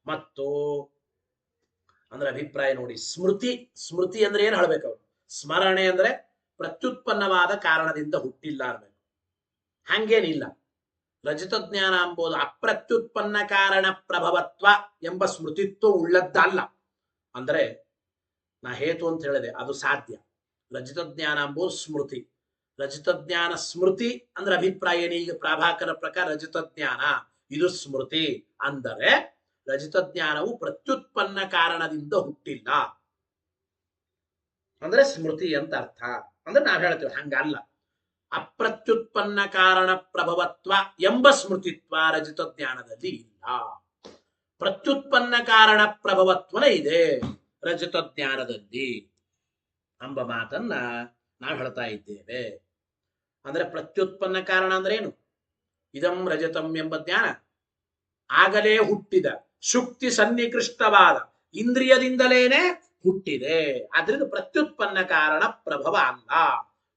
ಮತ್ತು ಅಂದ್ರೆ ಅಭಿಪ್ರಾಯ ನೋಡಿ, ಸ್ಮೃತಿ ಅಂದ್ರೆ ಏನ್ ಹೇಳ್ಬೇಕು ಅವ್ರು? ಸ್ಮರಣೆ ಅಂದ್ರೆ ಪ್ರತ್ಯುತ್ಪನ್ನವಾದ ಕಾರಣದಿಂದ ಹುಟ್ಟಿಲ್ಲ ಅನ್ಬೇಕು. ಹಂಗೇನಿಲ್ಲ. ರಜತ ಜ್ಞಾನ ಎಂಬುದು ಅಪ್ರತ್ಯುತ್ಪನ್ನ ಕಾರಣ ಪ್ರಭವತ್ವ ಎಂಬ ಸ್ಮೃತಿತ್ವ ಉಳ್ಳದ್ದಲ್ಲ. ಅಂದ್ರೆ ನಾ ಹೇತು ಅಂತ ಹೇಳಿದೆ, ಅದು ಸಾಧ್ಯ. ರಜತ ಜ್ಞಾನ ಎಂಬುದು ಸ್ಮೃತಿ. ರಜತ ಜ್ಞಾನ ಸ್ಮೃತಿ ಅಂದ್ರೆ ಅಭಿಪ್ರಾಯ ಏನೀಗ ಪ್ರಾಭಾಕರ ಪ್ರಕಾರ ರಜತ ಜ್ಞಾನ ಇದು ಸ್ಮೃತಿ ಅಂದರೆ ರಜತ ಜ್ಞಾನವು ಪ್ರತ್ಯುತ್ಪನ್ನ ಕಾರಣದಿಂದ ಹುಟ್ಟಿಲ್ಲ ಅಂದ್ರೆ ಸ್ಮೃತಿ ಅಂತ ಅರ್ಥ. ಅಂದ್ರೆ ನಾವ್ ಹೇಳ್ತೇವೆ ಹಂಗಲ್ಲ. ಅಪ್ರತ್ಯುತ್ಪನ್ನ ಕಾರಣ ಪ್ರಭವತ್ವ ಎಂಬ ಸ್ಮೃತಿತ್ವ ರಜತ ಜ್ಞಾನದಲ್ಲಿ ಇಲ್ಲ. ಪ್ರತ್ಯುತ್ಪನ್ನ ಕಾರಣ ಪ್ರಭವತ್ವನೇ ಇದೆ ರಜತ ಜ್ಞಾನದಲ್ಲಿ ಎಂಬ ಮಾತನ್ನ ನಾವು ಹೇಳ್ತಾ ಇದ್ದೇವೆ. ಅಂದ್ರೆ ಪ್ರತ್ಯುತ್ಪನ್ನ ಕಾರಣ ಅಂದ್ರೆ ಏನು? ಇದಂ ರಜತಂ ಎಂಬ ಜ್ಞಾನ ಆಗಲೇ ಹುಟ್ಟಿದ ಶುಕ್ತಿ ಸನ್ನಿಕೃಷ್ಟವಾದ ಇಂದ್ರಿಯದಿಂದಲೇನೆ ಹುಟ್ಟಿದೆ. ಅದರಿಂದ ಪ್ರತ್ಯುತ್ಪನ್ನ ಕಾರಣ ಪ್ರಭವ ಅಲ್ಲ,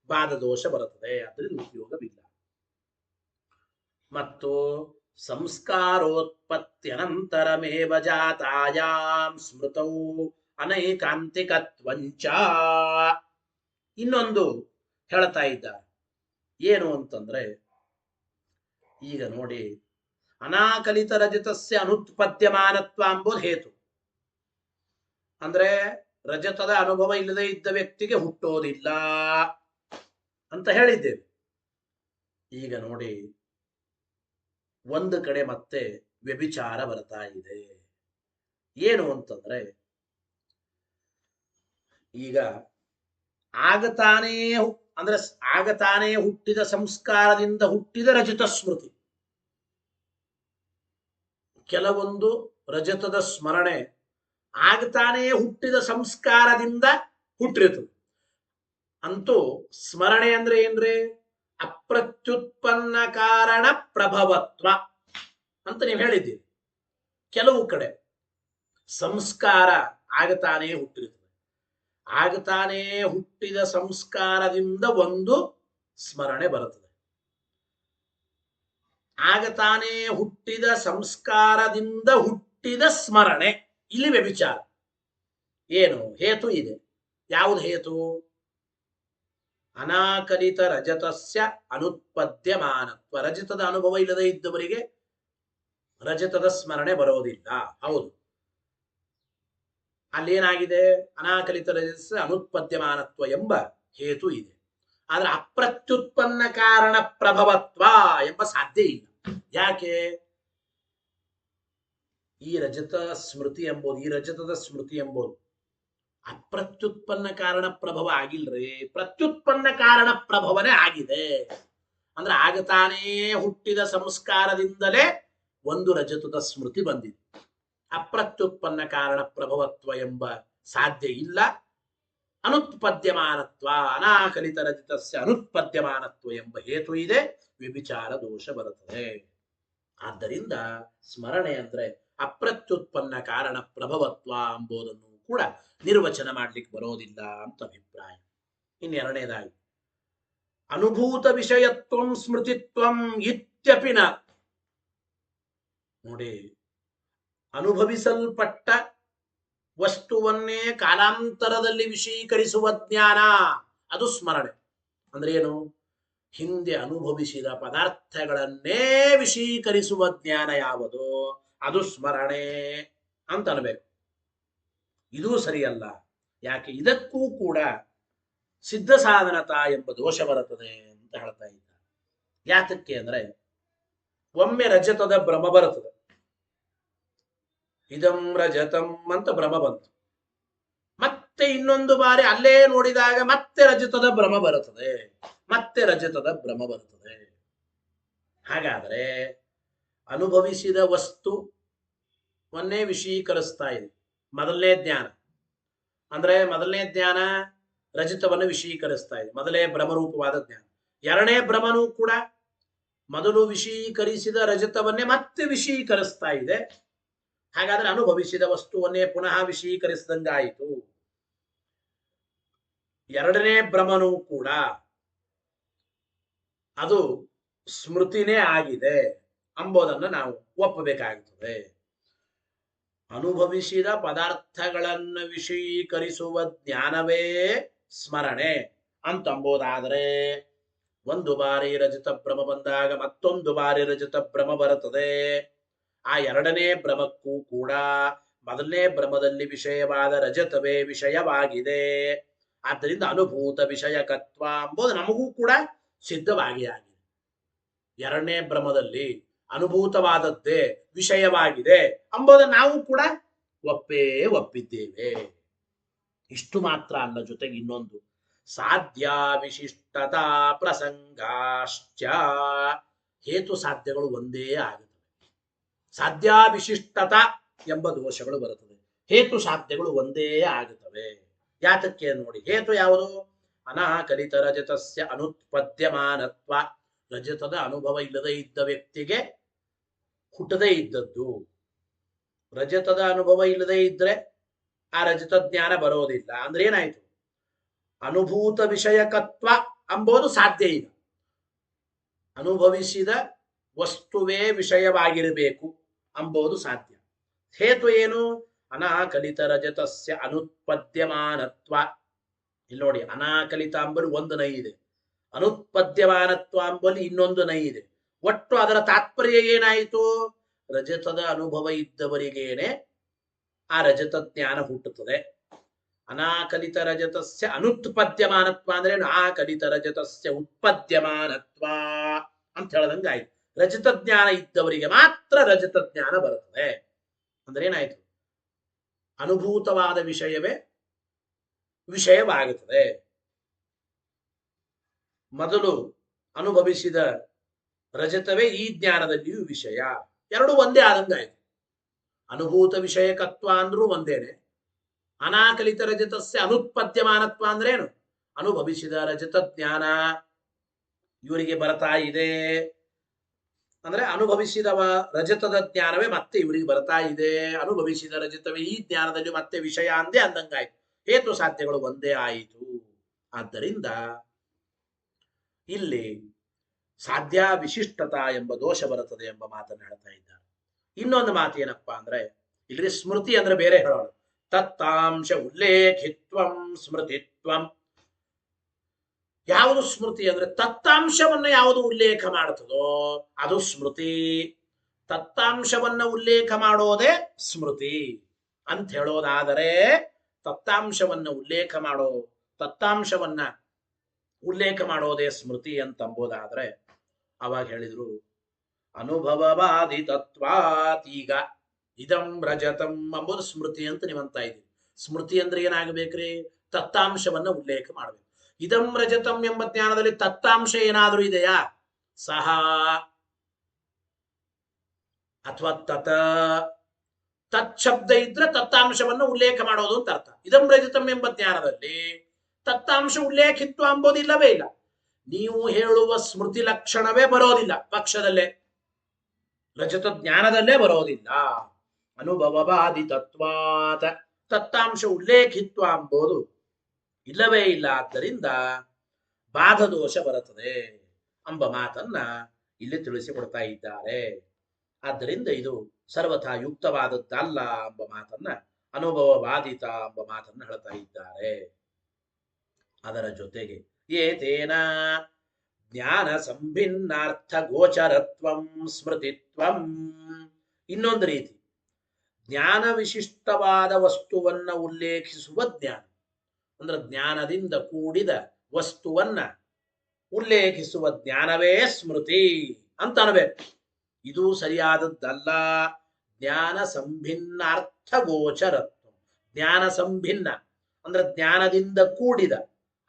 ಬಾಧದೋಷ ಬರುತ್ತದೆ, ಅದರಿಂದ ಉಪಯೋಗವಿಲ್ಲ. ಮತ್ತು ಸಂಸ್ಕಾರೋತ್ಪತ್ತ್ಯನಂತರಮೇವ ಜಾತಾಯಾಂ ಸ್ಮೃತೌ ಅನೈಕಾಂತಿಕತ್ವಂಚ. ಇನ್ನೊಂದು ಹೇಳ್ತಾ ಇದ್ದಾರೆ, ಏನು ಅಂತಂದ್ರೆ, ಈಗ ನೋಡಿ, ಅನಾಕಲಿತ ರಜತಸ್ಯ ಅನುತ್ಪದ್ಯಮಾನತ್ವ ಎಂಬುದು ಹೇತು. ಅಂದ್ರೆ ರಜತದ ಅನುಭವ ಇಲ್ಲದೆ ಇದ್ದ ವ್ಯಕ್ತಿಗೆ ಹುಟ್ಟೋದಿಲ್ಲ ಅಂತ ಹೇಳಿದ್ದೇವೆ. ಈಗ ನೋಡಿ, ಒಂದು ಕಡೆ ಮತ್ತೆ ವ್ಯಭಿಚಾರ ಬರ್ತಾ ಇದೆ. ಏನು ಅಂತಂದ್ರೆ, ಈಗ ಆಗತಾನೇ ಹುಟ್ಟಿದ ಸಂಸ್ಕಾರದಿಂದ ಹುಟ್ಟಿದ ರಜತ ಸ್ಮೃತಿ. ಕೆಲವೊಂದು ರಜತದ ಸ್ಮರಣೆ ಆಗತಾನೇ ಹುಟ್ಟಿದ ಸಂಸ್ಕಾರದಿಂದ ಹುಟ್ಟಿರ್ತದೆ. ಅಂತೂ ಸ್ಮರಣೆ ಅಂದ್ರೆ ಏನ್ರಿ? ಅಪ್ರತ್ಯುತ್ಪನ್ನ ಕಾರಣ ಪ್ರಭವತ್ವ ಅಂತ ನೀವು ಹೇಳಿದ್ದೀರಿ. ಕೆಲವು ಕಡೆ ಸಂಸ್ಕಾರ ಆಗತಾನೇ ಹುಟ್ಟಿರ್ತದೆ. ಆಗತಾನೇ ಹುಟ್ಟಿದ ಸಂಸ್ಕಾರದಿಂದ ಒಂದು ಸ್ಮರಣೆ ಬರುತ್ತದೆ. ಆಗತಾನೇ ಹುಟ್ಟಿದ ಸಂಸ್ಕಾರದಿಂದ ಹುಟ್ಟಿದ ಸ್ಮರಣೆ, ಇಲ್ಲಿ ವ್ಯಭಿಚಾರ. ಏನು ಹೇತು ಇದೆ? ಯಾವುದು ಹೇತು? ಅನಾಕಲಿತ ರಜತಸ್ಯ ಅನುತ್ಪದ್ಯಮಾನತ್ವ. ರಜತದ ಅನುಭವ ಇಲ್ಲದೆ ಇದ್ದವರಿಗೆ ರಜತದ ಸ್ಮರಣೆ ಬರೋದಿಲ್ಲ. ಹೌದು, ಅಲ್ಲೇನಾಗಿದೆ? ಅನಾಕಲಿತ ರಜತಸ್ಯ ಅನುತ್ಪದ್ಯಮಾನತ್ವ ಎಂಬ ಹೇತು ಇದೆ. ಆದ್ರೆ ಅಪ್ರತ್ಯುತ್ಪನ್ನ ಕಾರಣ ಪ್ರಭವತ್ವ ಎಂಬ ಸಾಧ್ಯ ಇಲ್ಲ. ಯಾಕೆ? ಈ ರಜತದ ಸ್ಮೃತಿ ಎಂಬುದು ಅಪ್ರತ್ಯುತ್ಪನ್ನ ಕಾರಣ ಪ್ರಭವ ಆಗಿಲ್ರಿ, ಪ್ರತ್ಯುತ್ಪನ್ನ ಕಾರಣ ಪ್ರಭವನೇ ಆಗಿದೆ. ಅಂದ್ರೆ ಆಗತಾನೇ ಹುಟ್ಟಿದ ಸಂಸ್ಕಾರದಿಂದಲೇ ಒಂದು ರಜತದ ಸ್ಮೃತಿ ಬಂದಿದೆ. ಅಪ್ರತ್ಯುತ್ಪನ್ನ ಕಾರಣ ಪ್ರಭವತ್ವ ಎಂಬ ಸಾಧ್ಯ ಇಲ್ಲ. ಅನುತ್ಪದ್ಯಮಾನತ್ವ, ಅನಾಕಲಿತ ರಜತಸ್ಯ ಅನುತ್ಪದ್ಯಮಾನತ್ವ ಎಂಬ ಹೇತು ಇದೆ. ವ್ಯಭಿಚಾರ ದೋಷ ಬರುತ್ತದೆ. ಆದ್ದರಿಂದ ಸ್ಮರಣೆ ಅಂದ್ರೆ ಅಪ್ರತ್ಯುತ್ಪನ್ನ ಕಾರಣ ಪ್ರಭವತ್ವ ಎಂಬುದನ್ನು ಕೂಡ ನಿರ್ವಚನ ಮಾಡ್ಲಿಕ್ಕೆ ಬರೋದಿಲ್ಲ ಅಂತ ಅಭಿಪ್ರಾಯ. ಇನ್ನೆರಡನೇದಾಗಿ, ಅನುಭೂತ ವಿಷಯತ್ವಂ ಸ್ಮೃತಿತ್ವಂ ಇತ್ಯಪಿನ. ನೋಡಿ, ಅನುಭವಿಸಲ್ಪಟ್ಟ ವಸ್ತುವನ್ನೇ ಕಾಲಾಂತರದಲ್ಲಿ ವಿಷೀಕರಿಸುವ ಜ್ಞಾನ, ಅದು ಸ್ಮರಣೆ. ಅಂದ್ರೆ ಏನು? ಹಿಂದೆ ಅನುಭವಿಸಿದ ಪದಾರ್ಥಗಳನ್ನೇ ವಿಷೀಕರಿಸುವ ಜ್ಞಾನ ಯಾವುದು, ಅದು ಸ್ಮರಣೆ ಅಂತ ಅನ್ಬೇಕು. ಇದೂ ಸರಿಯಲ್ಲ. ಯಾಕೆ? ಇದಕ್ಕೂ ಕೂಡ ಸಿದ್ಧ ಸಾಧನತಾ ಎಂಬ ದೋಷ ಬರುತ್ತದೆ ಅಂತ ಹೇಳ್ತಾ ಇದ್ದ. ಯಾತಕ್ಕೆ ಅಂದ್ರೆ, ಒಮ್ಮೆ ರಜತದ ಭ್ರಮ ಬರುತ್ತದೆ. ಇದಂ ರಜತಂ ಅಂತ ಭ್ರಮ ಬಂತು. ಮತ್ತೆ ಇನ್ನೊಂದು ಬಾರಿ ಅಲ್ಲೇ ನೋಡಿದಾಗ ಮತ್ತೆ ರಜತದ ಭ್ರಮ ಬರುತ್ತದೆ. ಹಾಗಾದ್ರೆ ಅನುಭವಿಸಿದ ವಸ್ತುವನ್ನೇ ವಿಷೀಕರಿಸ್ತಾ ಇದೆ ಮೊದಲನೇ ಜ್ಞಾನ. ಅಂದ್ರೆ ಮೊದಲನೇ ಜ್ಞಾನ ರಜತವನ್ನು ವಿಷೀಕರಿಸ್ತಾ ಇದೆ, ಮೊದಲೇ ಭ್ರಮರೂಪವಾದ ಜ್ಞಾನ. ಎರಡನೇ ಭ್ರಮನೂ ಕೂಡ ಮೊದಲು ವಿಷೀಕರಿಸಿದ ರಜತವನ್ನೇ ಮತ್ತೆ ವಿಷೀಕರಿಸ್ತಾ ಇದೆ. ಹಾಗಾದ್ರೆ ಅನುಭವಿಸಿದ ವಸ್ತುವನ್ನೇ ಪುನಃ ವಿಷೀಕರಿಸಿದಂಗಾಯಿತು. ಎರಡನೇ ಭ್ರಮನೂ ಕೂಡ ಅದು ಸ್ಮೃತಿನೇ ಆಗಿದೆ ಎಂಬುದನ್ನು ನಾವು ಒಪ್ಪಬೇಕಾಗುತ್ತದೆ. ಅನುಭವಿಸಿದ ಪದಾರ್ಥಗಳನ್ನು ವಿಷೀಕರಿಸುವ ಜ್ಞಾನವೇ ಸ್ಮರಣೆ ಅಂತಂಬೋದಾದರೆ, ಒಂದು ಬಾರಿ ರಜತ ಭ್ರಮ ಬಂದಾಗ ಮತ್ತೊಂದು ಬಾರಿ ರಜತ ಭ್ರಮ ಬರುತ್ತದೆ. ಆ ಎರಡನೇ ಭ್ರಮಕ್ಕೂ ಕೂಡ ಮೊದಲನೇ ಭ್ರಮದಲ್ಲಿ ವಿಷಯವಾದ ರಜತವೇ ವಿಷಯವಾಗಿದೆ. ಆದ್ದರಿಂದ ಅನುಭೂತ ವಿಷಯಕತ್ವ ಎಂಬುದು ನಮಗೂ ಕೂಡ ಸಿದ್ಧವಾಗಿ ಆಗಿದೆ. ಎರಡನೇ ಭ್ರಮದಲ್ಲಿ ಅನುಭೂತವಾದದ್ದೇ ವಿಷಯವಾಗಿದೆ ಎಂಬುದನ್ನು ನಾವು ಕೂಡ ಒಪ್ಪಿದ್ದೇವೆ. ಇಷ್ಟು ಮಾತ್ರ ಅಲ್ಲ, ಜೊತೆಗೆ ಇನ್ನೊಂದು ಸಾಧ್ಯ ವಿಶಿಷ್ಟತಾ ಪ್ರಸಂಗಾಶ್ಚ. ಹೇತು ಸಾಧ್ಯಗಳು ಒಂದೇ ಆಗುತ್ತವೆ. ಸಾಧ್ಯ ವಿಶಿಷ್ಟತಾ ಎಂಬ ದೋಷಗಳು ಬರುತ್ತದೆ, ಹೇತು ಸಾಧ್ಯಗಳು ಒಂದೇ ಆಗುತ್ತವೆ. ಯಾತಕ್ಕೆ ನೋಡಿ, ಹೇತು ಯಾವುದು? ಅನಾಕಲಿತ ರಜತಸ್ಯ ಅನುತ್ಪದ್ಯಮಾನತ್ವ. ರಜತದ ಅನುಭವ ಇಲ್ಲದೆ ಇದ್ದ ವ್ಯಕ್ತಿಗೆ ಹುಟ್ಟದೇ ಇದ್ದದ್ದು. ರಜತದ ಅನುಭವ ಇಲ್ಲದೆ ಇದ್ರೆ ಆ ರಜತ ಜ್ಞಾನ ಬರೋದಿಲ್ಲ. ಅಂದ್ರೆ ಏನಾಯ್ತು? ಅನುಭೂತ ವಿಷಯಕತ್ವ ಅಂಬೋದು ಸಾಧ್ಯ ಇಲ್ಲ. ಅನುಭವಿಸಿದ ವಸ್ತುವೇ ವಿಷಯವಾಗಿರಬೇಕು ಅಂಬೋದು ಸಾಧ್ಯ. ಹೇತು ಏನು? ಅನಾಕಲಿತ ರಜತಸ್ಯ ಅನುತ್ಪದ್ಯಮಾನತ್ವ. ಇಲ್ಲಿ ನೋಡಿ, ಅನಾಕಲಿತ ಅಂಬಲ್ಲಿ ಒಂದು ನೈ ಇದೆ, ಅನುತ್ಪದ್ಯಮಾನತ್ವ ಅಂಬಲ್ಲಿ ಇನ್ನೊಂದು ನೈ ಇದೆ. ಒಟ್ಟು ಅದರ ತಾತ್ಪರ್ಯ ಏನಾಯಿತು? ರಜತದ ಅನುಭವ ಇದ್ದವರಿಗೇನೆ ಆ ರಜತ ಜ್ಞಾನ ಹುಟ್ಟುತ್ತದೆ. ಅನಾಕಲಿತ ರಜತಸ್ಯ ಅನುತ್ಪದ್ಯಮಾನತ್ವ ಅಂದ್ರೆ ಆಕಲಿತ ರಜತಸ್ಯ ಉತ್ಪದ್ಯಮಾನತ್ವ ಅಂತ ಹೇಳದಂಗೆ ಆಯ್ತು. ರಜತ ಜ್ಞಾನ ಇದ್ದವರಿಗೆ ಮಾತ್ರ ರಜತ ಜ್ಞಾನ ಬರುತ್ತದೆ. ಅಂದ್ರೆ ಏನಾಯ್ತು? ಅನುಭೂತವಾದ ವಿಷಯವೇ ವಿಷಯವಾಗುತ್ತದೆ. ಮೊದಲು ಅನುಭವಿಸಿದ ರಜತವೇ ಈ ಜ್ಞಾನದಲ್ಲಿಯೂ ವಿಷಯ. ಎರಡು ಒಂದೇ ಆದಂಗಾಯ್ತು. ಅನುಭೂತ ವಿಷಯಕತ್ವ ಅಂದ್ರೂ ಒಂದೇನೆ, ಅನಾಕಲಿತ ರಜತಸ್ಯ ಅನುತ್ಪದ್ಯಮಾನತ್ವ ಅಂದ್ರೇನು? ಅನುಭವಿಸಿದ ರಜತ ಜ್ಞಾನ ಇವರಿಗೆ ಬರ್ತಾ ಇದೆ ಅಂದ್ರೆ ಅನುಭವಿಸಿದ ರಜತದ ಜ್ಞಾನವೇ ಮತ್ತೆ ಇವರಿಗೆ ಬರ್ತಾ ಇದೆ. ಅನುಭವಿಸಿದ ರಜತವೇ ಈ ಜ್ಞಾನದಲ್ಲಿ ಮತ್ತೆ ವಿಷಯ ಅಂದೇ ಅಂದಂಗಾಯ್ತು. ಹೇತು ಸಾಧ್ಯಗಳು ಒಂದೇ ಆಯಿತು. ಆದ್ದರಿಂದ ಇಲ್ಲಿ ಸಾಧ್ಯ ವಿಶಿಷ್ಟತಾ ಎಂಬ ದೋಷ ಬರುತ್ತದೆ ಎಂಬ ಮಾತನ್ನು ಹೇಳ್ತಾ ಇದ್ದಾರೆ. ಇನ್ನೊಂದು ಮಾತು ಏನಪ್ಪಾ ಅಂದ್ರೆ, ಇಲ್ಲಿ ಸ್ಮೃತಿ ಅಂದ್ರೆ ಬೇರೆ ಹೇಳೋಣ. ತತ್ತಾಂಶ ಉಲ್ಲೇಖಿತ್ವಂ ಸ್ಮೃತಿತ್ವಂ. ಯಾವುದು ಸ್ಮೃತಿ ಅಂದ್ರೆ ತತ್ತಾಂಶವನ್ನ ಯಾವುದು ಉಲ್ಲೇಖ ಮಾಡುತ್ತದೋ ಅದು ಸ್ಮೃತಿ. ತತ್ತಾಂಶವನ್ನ ಉಲ್ಲೇಖ ಮಾಡೋದೇ ಸ್ಮೃತಿ ಅಂತ ಹೇಳೋದಾದರೆ, ತತ್ತಾಂಶವನ್ನ ಉಲ್ಲೇಖ ಮಾಡೋದೇ ಸ್ಮೃತಿ ಅಂತಂಬೋದಾದ್ರೆ ಅವಾಗ ಹೇಳಿದ್ರು ಅನುಭವವಾದಿ ತತ್ವಾತ್. ಈಗ ಇದಂ ರಜತಂ ಎಂಬುದು ಸ್ಮೃತಿ ಅಂತ ನೀವಂತ ಇದ್ದೀವಿ. ಸ್ಮೃತಿ ಅಂದ್ರೆ ಏನಾಗಬೇಕ್ರಿ? ತತ್ತಾಂಶವನ್ನ ಉಲ್ಲೇಖ ಮಾಡಬೇಕು. ಇದಂ ರಜತಂ ಎಂಬ ಜ್ಞಾನದಲ್ಲಿ ತತ್ತಾಂಶ ಏನಾದ್ರೂ ಇದೆಯಾ? ಸಹ ಅಥವಾ ತತ್ ಶಬ್ದ ಇದ್ರೆ ತತ್ತಾಂಶವನ್ನು ಉಲ್ಲೇಖ ಮಾಡೋದು ಅಂತ ಅರ್ಥ. ಇದಂ ರಜತಂ ಎಂಬ ಜ್ಞಾನದಲ್ಲಿ ತತ್ತಾಂಶ ಉಲ್ಲೇಖಿತ್ವ ಅಂಬೋದಿಲ್ಲವೇ ಇಲ್ಲ. ನೀವು ಹೇಳುವ ಸ್ಮೃತಿ ಲಕ್ಷಣವೇ ಬರೋದಿಲ್ಲ ಪಕ್ಷದಲ್ಲೇ, ರಜತ ಜ್ಞಾನದಲ್ಲೇ ಬರೋದಿಲ್ಲ. ಅನುಭವವಾದಿ ತತ್ವಾತ ತತ್ತಾಂಶ ಉಲ್ಲೇಖಿತ್ವ ಅಂಬೋದು ಇಲ್ಲವೇ ಇಲ್ಲ. ಆದ್ದರಿಂದ ಬಾಧದೋಷ ಬರುತ್ತದೆ ಎಂಬ ಮಾತನ್ನ ಇಲ್ಲಿ ತಿಳಿಸಿಕೊಡ್ತಾ ಇದ್ದಾರೆ. ಆದ್ದರಿಂದ ಇದು ಸರ್ವಥಾ ಯುಕ್ತವಾದದ್ದಲ್ಲ ಎಂಬ ಮಾತನ್ನ, ಅನುಭವವಾದಿತ ಎಂಬ ಮಾತನ್ನ ಹೇಳ್ತಾ ಇದ್ದಾರೆ. ಅದರ ಜೊತೆಗೆ ಏತೇನ ಜ್ಞಾನ ಸಂಭಿನ್ನಾರ್ಥ ಗೋಚರತ್ವಂ ಸ್ಮೃತಿತ್ವಂ. ಇನ್ನೊಂದು ರೀತಿ, ಜ್ಞಾನ ವಿಶಿಷ್ಟವಾದ ವಸ್ತುವನ್ನ ಉಲ್ಲೇಖಿಸುವ ಜ್ಞಾನ ಅಂದ್ರೆ ಜ್ಞಾನದಿಂದ ಕೂಡಿದ ವಸ್ತುವನ್ನ ಉಲ್ಲೇಖಿಸುವ ಜ್ಞಾನವೇ ಸ್ಮೃತಿ ಅಂತ ಅನ್ಬೇಕು. ಇದು ಸರಿಯಾದದ್ದಲ್ಲ. ಜ್ಞಾನ ಸಂಭಿನ್ನಾರ್ಥ ಗೋಚರತ್ವ. ಜ್ಞಾನ ಸಂಭಿನ್ನ ಅಂದ್ರೆ ಜ್ಞಾನದಿಂದ ಕೂಡಿದ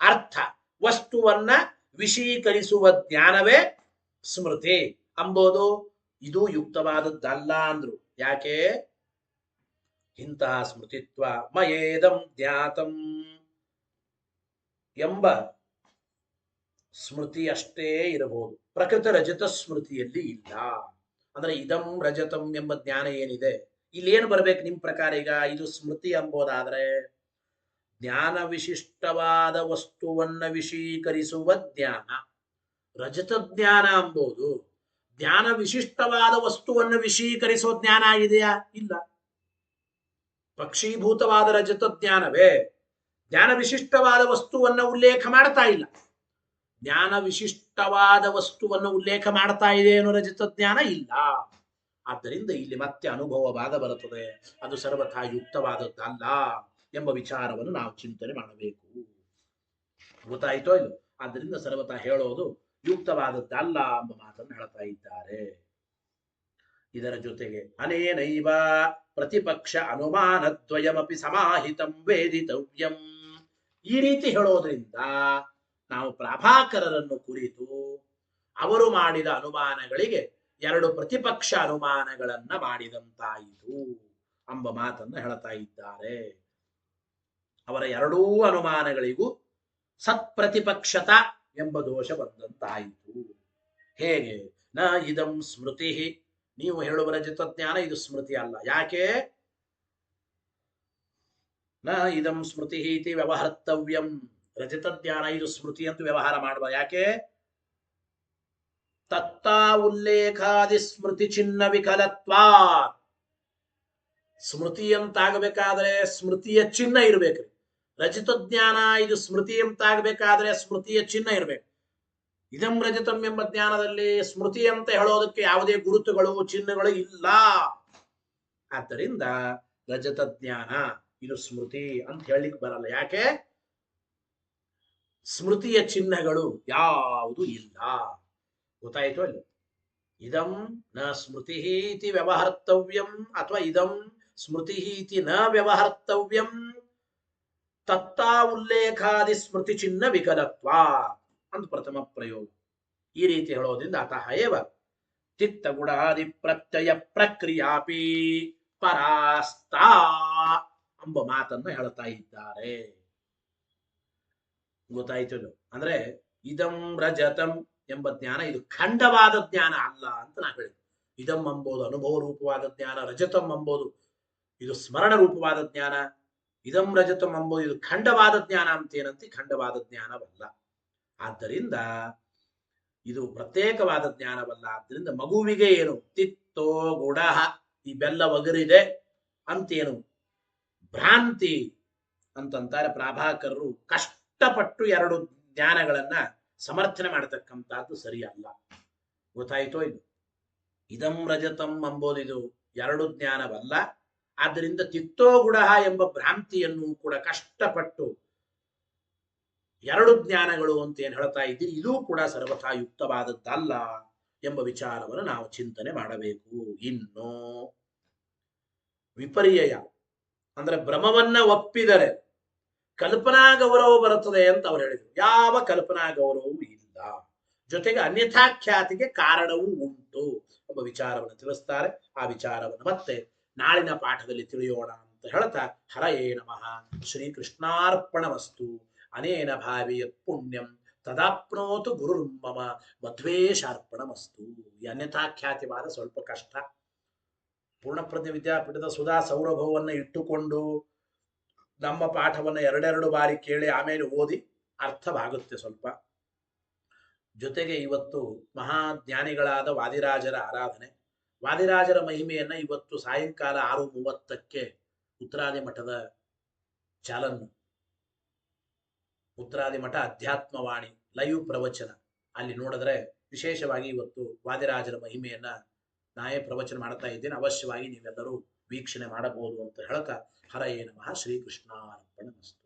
ಅರ್ಥ ವಸ್ತುವನ್ನ ವಿಶೀಕರಿಸುವ ಜ್ಞಾನವೇ ಸ್ಮೃತಿ ಅಂಬೋದು ಇದು ಯುಕ್ತವಾದದ್ದಲ್ಲ ಅಂದ್ರು. ಯಾಕೆ? ಇಂತಹ ಸ್ಮೃತಿತ್ವ ಮಯೇದಂ ಜ್ಞಾತಂ ಎಂಬ ಸ್ಮೃತಿ ಅಷ್ಟೇ ಇರಬಹುದು, ಪ್ರಕೃತ ರಜತ ಸ್ಮೃತಿಯಲ್ಲಿ ಇಲ್ಲ. ಅಂದ್ರೆ ಇದಂ ರಜತಂ ಎಂಬ ಜ್ಞಾನ ಏನಿದೆ ಇಲ್ಲೇನು ಬರ್ಬೇಕು ನಿಮ್ ಪ್ರಕಾರ? ಈಗ ಇದು ಸ್ಮೃತಿ ಎಂಬುದಾದ್ರೆ ಜ್ಞಾನ ವಿಶಿಷ್ಟವಾದ ವಸ್ತುವನ್ನ ವಿಶೀಕರಿಸುವ ಜ್ಞಾನ. ರಜತ ಜ್ಞಾನ ಎಂಬುದು ಜ್ಞಾನ ವಿಶಿಷ್ಟವಾದ ವಸ್ತುವನ್ನು ವಿಶೀಕರಿಸುವ ಜ್ಞಾನ ಆಗಿದೆಯಾ? ಇಲ್ಲ. ಪಕ್ಷೀಭೂತವಾದ ರಜತ ಜ್ಞಾನವೇ ಜ್ಞಾನ ವಿಶಿಷ್ಟವಾದ ವಸ್ತುವನ್ನ ಉಲ್ಲೇಖ ಮಾಡ್ತಾ ಇಲ್ಲ. ಜ್ಞಾನ ವಿಶಿಷ್ಟವಾದ ವಸ್ತುವನ್ನು ಉಲ್ಲೇಖ ಮಾಡ್ತಾ ಇದೆ ಏನೋ ರಜತ ಜ್ಞಾನ ಇಲ್ಲ. ಆದ್ದರಿಂದ ಇಲ್ಲಿ ಮತ್ತೆ ಅನುಭವ ಬಾಧ ಬರುತ್ತದೆ. ಅದು ಸರ್ವಥಾ ಯುಕ್ತವಾದದ್ದಲ್ಲ ಎಂಬ ವಿಚಾರವನ್ನು ನಾವು ಚಿಂತನೆ ಮಾಡಬೇಕು. ಗೊತ್ತಾಯ್ತೋ ಇಲ್ಲ? ಆದ್ದರಿಂದ ಸರ್ವಥಾ ಹೇಳೋದು ಯುಕ್ತವಾದದ್ದಲ್ಲ ಎಂಬ ಮಾತನ್ನು ಹೇಳ್ತಾ ಇದ್ದಾರೆ. ಇದರ ಜೊತೆಗೆ ಅನೇನೈವ ಪ್ರತಿಪಕ್ಷ ಅನುಮಾನದ್ವಯಮಪಿ ಸಮಾಹಿತಂ ವೇದಿತವ್ಯಂ. ಈ ರೀತಿ ಹೇಳೋದ್ರಿಂದ ನಾವು ಪ್ರಾಭಾಕರರನ್ನು ಕುರಿತು ಅವರು ಮಾಡಿದ ಅನುಮಾನಗಳಿಗೆ ಎರಡು ಪ್ರತಿಪಕ್ಷ ಅನುಮಾನಗಳನ್ನ ಮಾಡಿದಂತಾಯಿತು ಎಂಬ ಮಾತನ್ನು ಹೇಳ್ತಾ ಇದ್ದಾರೆ. ಅವರ ಎರಡೂ ಅನುಮಾನಗಳಿಗೂ ಸತ್ಪ್ರತಿಪಕ್ಷತ ಎಂಬ ದೋಷ ಬಂದಂತಾಯಿತು. ಹೇಗೆ? ನ ಇದಂ ಸ್ಮೃತಿ. ನೀವು ಹೇಳುವ ರಜತ ಜ್ಞಾನ ಇದು ಸ್ಮೃತಿ ಅಲ್ಲ. ಯಾಕೆ? ನ ಇದಂ ಸ್ಮೃತಿ ಇತಿ ವ್ಯವಹರ್ತವ್ಯಂ. ರಜತ ಜ್ಞಾನ ಇದು ಸ್ಮೃತಿ ಅಂತ ವ್ಯವಹಾರ ಮಾಡುವ. ಯಾಕೆ? ತತ್ತಾ ಉಲ್ಲೇಖಾದಿ ಸ್ಮೃತಿ ಚಿಹ್ನ ವಿಕಲತ್ವಾ. ಸ್ಮೃತಿ ಅಂತಾಗಬೇಕಾದ್ರೆ ಸ್ಮೃತಿಯ ಚಿಹ್ನ ಇರಬೇಕ್ರಿ. ರಜತ ಜ್ಞಾನ ಇದು ಸ್ಮೃತಿ ಅಂತಾಗಬೇಕಾದ್ರೆ ಸ್ಮೃತಿಯ ಚಿಹ್ನ ಇರಬೇಕು. ಇದಂ ರಜತಂ ಎಂಬ ಜ್ಞಾನದಲ್ಲಿ ಸ್ಮೃತಿ ಅಂತ ಹೇಳೋದಕ್ಕೆ ಯಾವುದೇ ಗುರುತುಗಳು ಚಿಹ್ನೆಗಳು ಇಲ್ಲ. ಆದ್ದರಿಂದ ರಜತ ಜ್ಞಾನ ಇದು ಸ್ಮೃತಿ ಅಂತ ಹೇಳಲಿಕ್ಕೆ ಬರಲ್ಲ. ಯಾಕೆ? ಸ್ಮೃತಿಯ ಚಿಹ್ನೆಗಳು ಯಾವುದು ಇಲ್ಲ. ಗೊತ್ತಾಯಿತು ಅಲ್ಲ? ಇದಂ ನ ಸ್ಮೃತಿ ಇತಿ ವ್ಯವಹರ್ತವ್ಯಂ ಅಥವಾ ಇದಂ ಸ್ಮೃತಿ ಇತಿ ನ ವ್ಯವಹರ್ತವ್ಯಂ ತತ್ತಾ ಉಲ್ಲೇಖಾದಿ ಸ್ಮೃತಿ ಚಿಹ್ನ ವಿಕಲತ್ವ ಅಂತ ಪ್ರಥಮ ಪ್ರಯೋಗ. ಈ ರೀತಿ ಹೇಳೋದ್ರಿಂದ ಅತಃ ಏವ ಚಿತ್ತಗುಣಾದಿ ಪ್ರತ್ಯಯ ಪ್ರಕ್ರಿಯಾಪಿ ಪರಾಸ್ತಾ ಎಂಬ ಮಾತನ್ನು ಹೇಳ್ತಾ ಇದ್ದಾರೆ. ಗೊತ್ತಾಯ್ತು? ಅಂದ್ರೆ ಇದಂ ರಜತಂ ಎಂಬ ಜ್ಞಾನ ಇದು ಖಂಡವಾದ ಜ್ಞಾನ ಅಲ್ಲ ಅಂತ ನಾ ಹೇಳಿದೆ. ಇದಂ ಎಂಬುದು ಅನುಭವ ರೂಪವಾದ ಜ್ಞಾನ, ರಜತಂ ಎಂಬುದು ಇದು ಸ್ಮರಣ ರೂಪವಾದ ಜ್ಞಾನ, ಇದಂ ರಜತಂ ಎಂಬುದು ಇದು ಖಂಡವಾದ ಜ್ಞಾನ ಅಂತೇನಂತೆ, ಖಂಡವಾದ ಜ್ಞಾನವಲ್ಲ. ಆದ್ದರಿಂದ ಇದು ಪ್ರತ್ಯೇಕವಾದ ಜ್ಞಾನವಲ್ಲ. ಆದ್ದರಿಂದ ಮಗುವಿಗೆ ಏನು ತಿತ್ತೋ ಗುಡ ಈ ಬೆಲ್ಲ ಒಗರಿದೆ ಅಂತೇನು ಭ್ರಾಂತಿ ಅಂತಂತಾರೆ ಪ್ರಾಭಾಕರರು. ಕಷ್ಟಪಟ್ಟು ಎರಡು ಜ್ಞಾನಗಳನ್ನ ಸಮರ್ಥನೆ ಮಾಡತಕ್ಕಂಥದ್ದು ಸರಿಯಲ್ಲ. ಗೊತ್ತಾಯಿತೋ? ಇದು ಇದಂ ರಜತಂ ಎಂಬುದು ಇದು ಎರಡು ಜ್ಞಾನವಲ್ಲ. ಆದ್ದರಿಂದ ತಿತ್ತೋ ಗುಡ ಎಂಬ ಭ್ರಾಂತಿಯನ್ನು ಕೂಡ ಕಷ್ಟಪಟ್ಟು ಎರಡು ಜ್ಞಾನಗಳು ಅಂತ ಏನ್ ಹೇಳ್ತಾ ಇದ್ದೀರಿ, ಇದೂ ಕೂಡ ಸರ್ವಥಾ ಯುಕ್ತವಾದದ್ದಲ್ಲ ಎಂಬ ವಿಚಾರವನ್ನು ನಾವು ಚಿಂತನೆ ಮಾಡಬೇಕು. ಇನ್ನು ವಿಪರ್ಯಯ ಅಂದ್ರೆ ಭ್ರಮವನ್ನ ಒಪ್ಪಿದರೆ ಕಲ್ಪನಾ ಗೌರವ ಬರುತ್ತದೆ ಅಂತ ಅವ್ರು ಹೇಳಿದ್ರು. ಯಾವ ಕಲ್ಪನಾ ಗೌರವವೂ ಇಲ್ಲ. ಜೊತೆಗೆ ಅನ್ಯಥಾಖ್ಯಾತಿಗೆ ಕಾರಣವೂ ಉಂಟು ಎಂಬ ವಿಚಾರವನ್ನು ತಿಳಿಸ್ತಾರೆ. ಆ ವಿಚಾರವನ್ನು ಮತ್ತೆ ನಾಳಿನ ಪಾಠದಲ್ಲಿ ತಿಳಿಯೋಣ ಅಂತ ಹೇಳ್ತಾ, ಹರಯೇ ನಮಃ. ಶ್ರೀಕೃಷ್ಣಾರ್ಪಣಮಸ್ತು. ಅನೇನ ಭಾವಿಯತ್ ಪುಣ್ಯಂ ತದಾಪ್ನೋತು ಗುರುರ್ಮಮ ಮಧ್ವೇಶಾರ್ಪಣಮಸ್ತು. ಈ ಅನ್ಯಥಾಖ್ಯಾತಿವಾದ ಸ್ವಲ್ಪ ಕಷ್ಟ. ಪೂರ್ಣಪ್ರಜ್ಞ ವಿದ್ಯಾಪೀಠದ ಸುಧಾ ಸೌರಭವನ್ನ ಇಟ್ಟುಕೊಂಡು ನಮ್ಮ ಪಾಠವನ್ನು ಎರಡೆರಡು ಬಾರಿ ಕೇಳಿ ಆಮೇಲೆ ಓದಿ ಅರ್ಥವಾಗುತ್ತೆ ಸ್ವಲ್ಪ. ಜೊತೆಗೆ ಇವತ್ತು ಮಹಾಜ್ಞಾನಿಗಳಾದ ವಾದಿರಾಜರ ಆರಾಧನೆ. ವಾದಿರಾಜರ ಮಹಿಮೆಯನ್ನ ಇವತ್ತು ಸಾಯಂಕಾಲ 6:30ಕ್ಕೆ ಉತ್ತರಾದಿ ಮಠದ ಚಾಲನ್ನು, ಉತ್ತರಾದಿ ಮಠ ಅಧ್ಯಾತ್ಮವಾಣಿ ಲೈವ್ ಪ್ರವಚನ ಅಲ್ಲಿ ನೋಡಿದ್ರೆ ವಿಶೇಷವಾಗಿ ಇವತ್ತು ವಾದಿರಾಜರ ಮಹಿಮೆಯನ್ನ ನಾನೇ ಪ್ರವಚನ ಮಾಡ್ತಾ ಇದ್ದೇನೆ. ಅವಶ್ಯವಾಗಿ ನೀವೆಲ್ಲರೂ ವೀಕ್ಷಣೆ ಮಾಡಬಹುದು ಅಂತ ಹೇಳ್ತಾ, ಹರಯೇ ನಮಃ. ಶ್ರೀಕೃಷ್ಣಾರ್ಪಣಮಸ್ತು.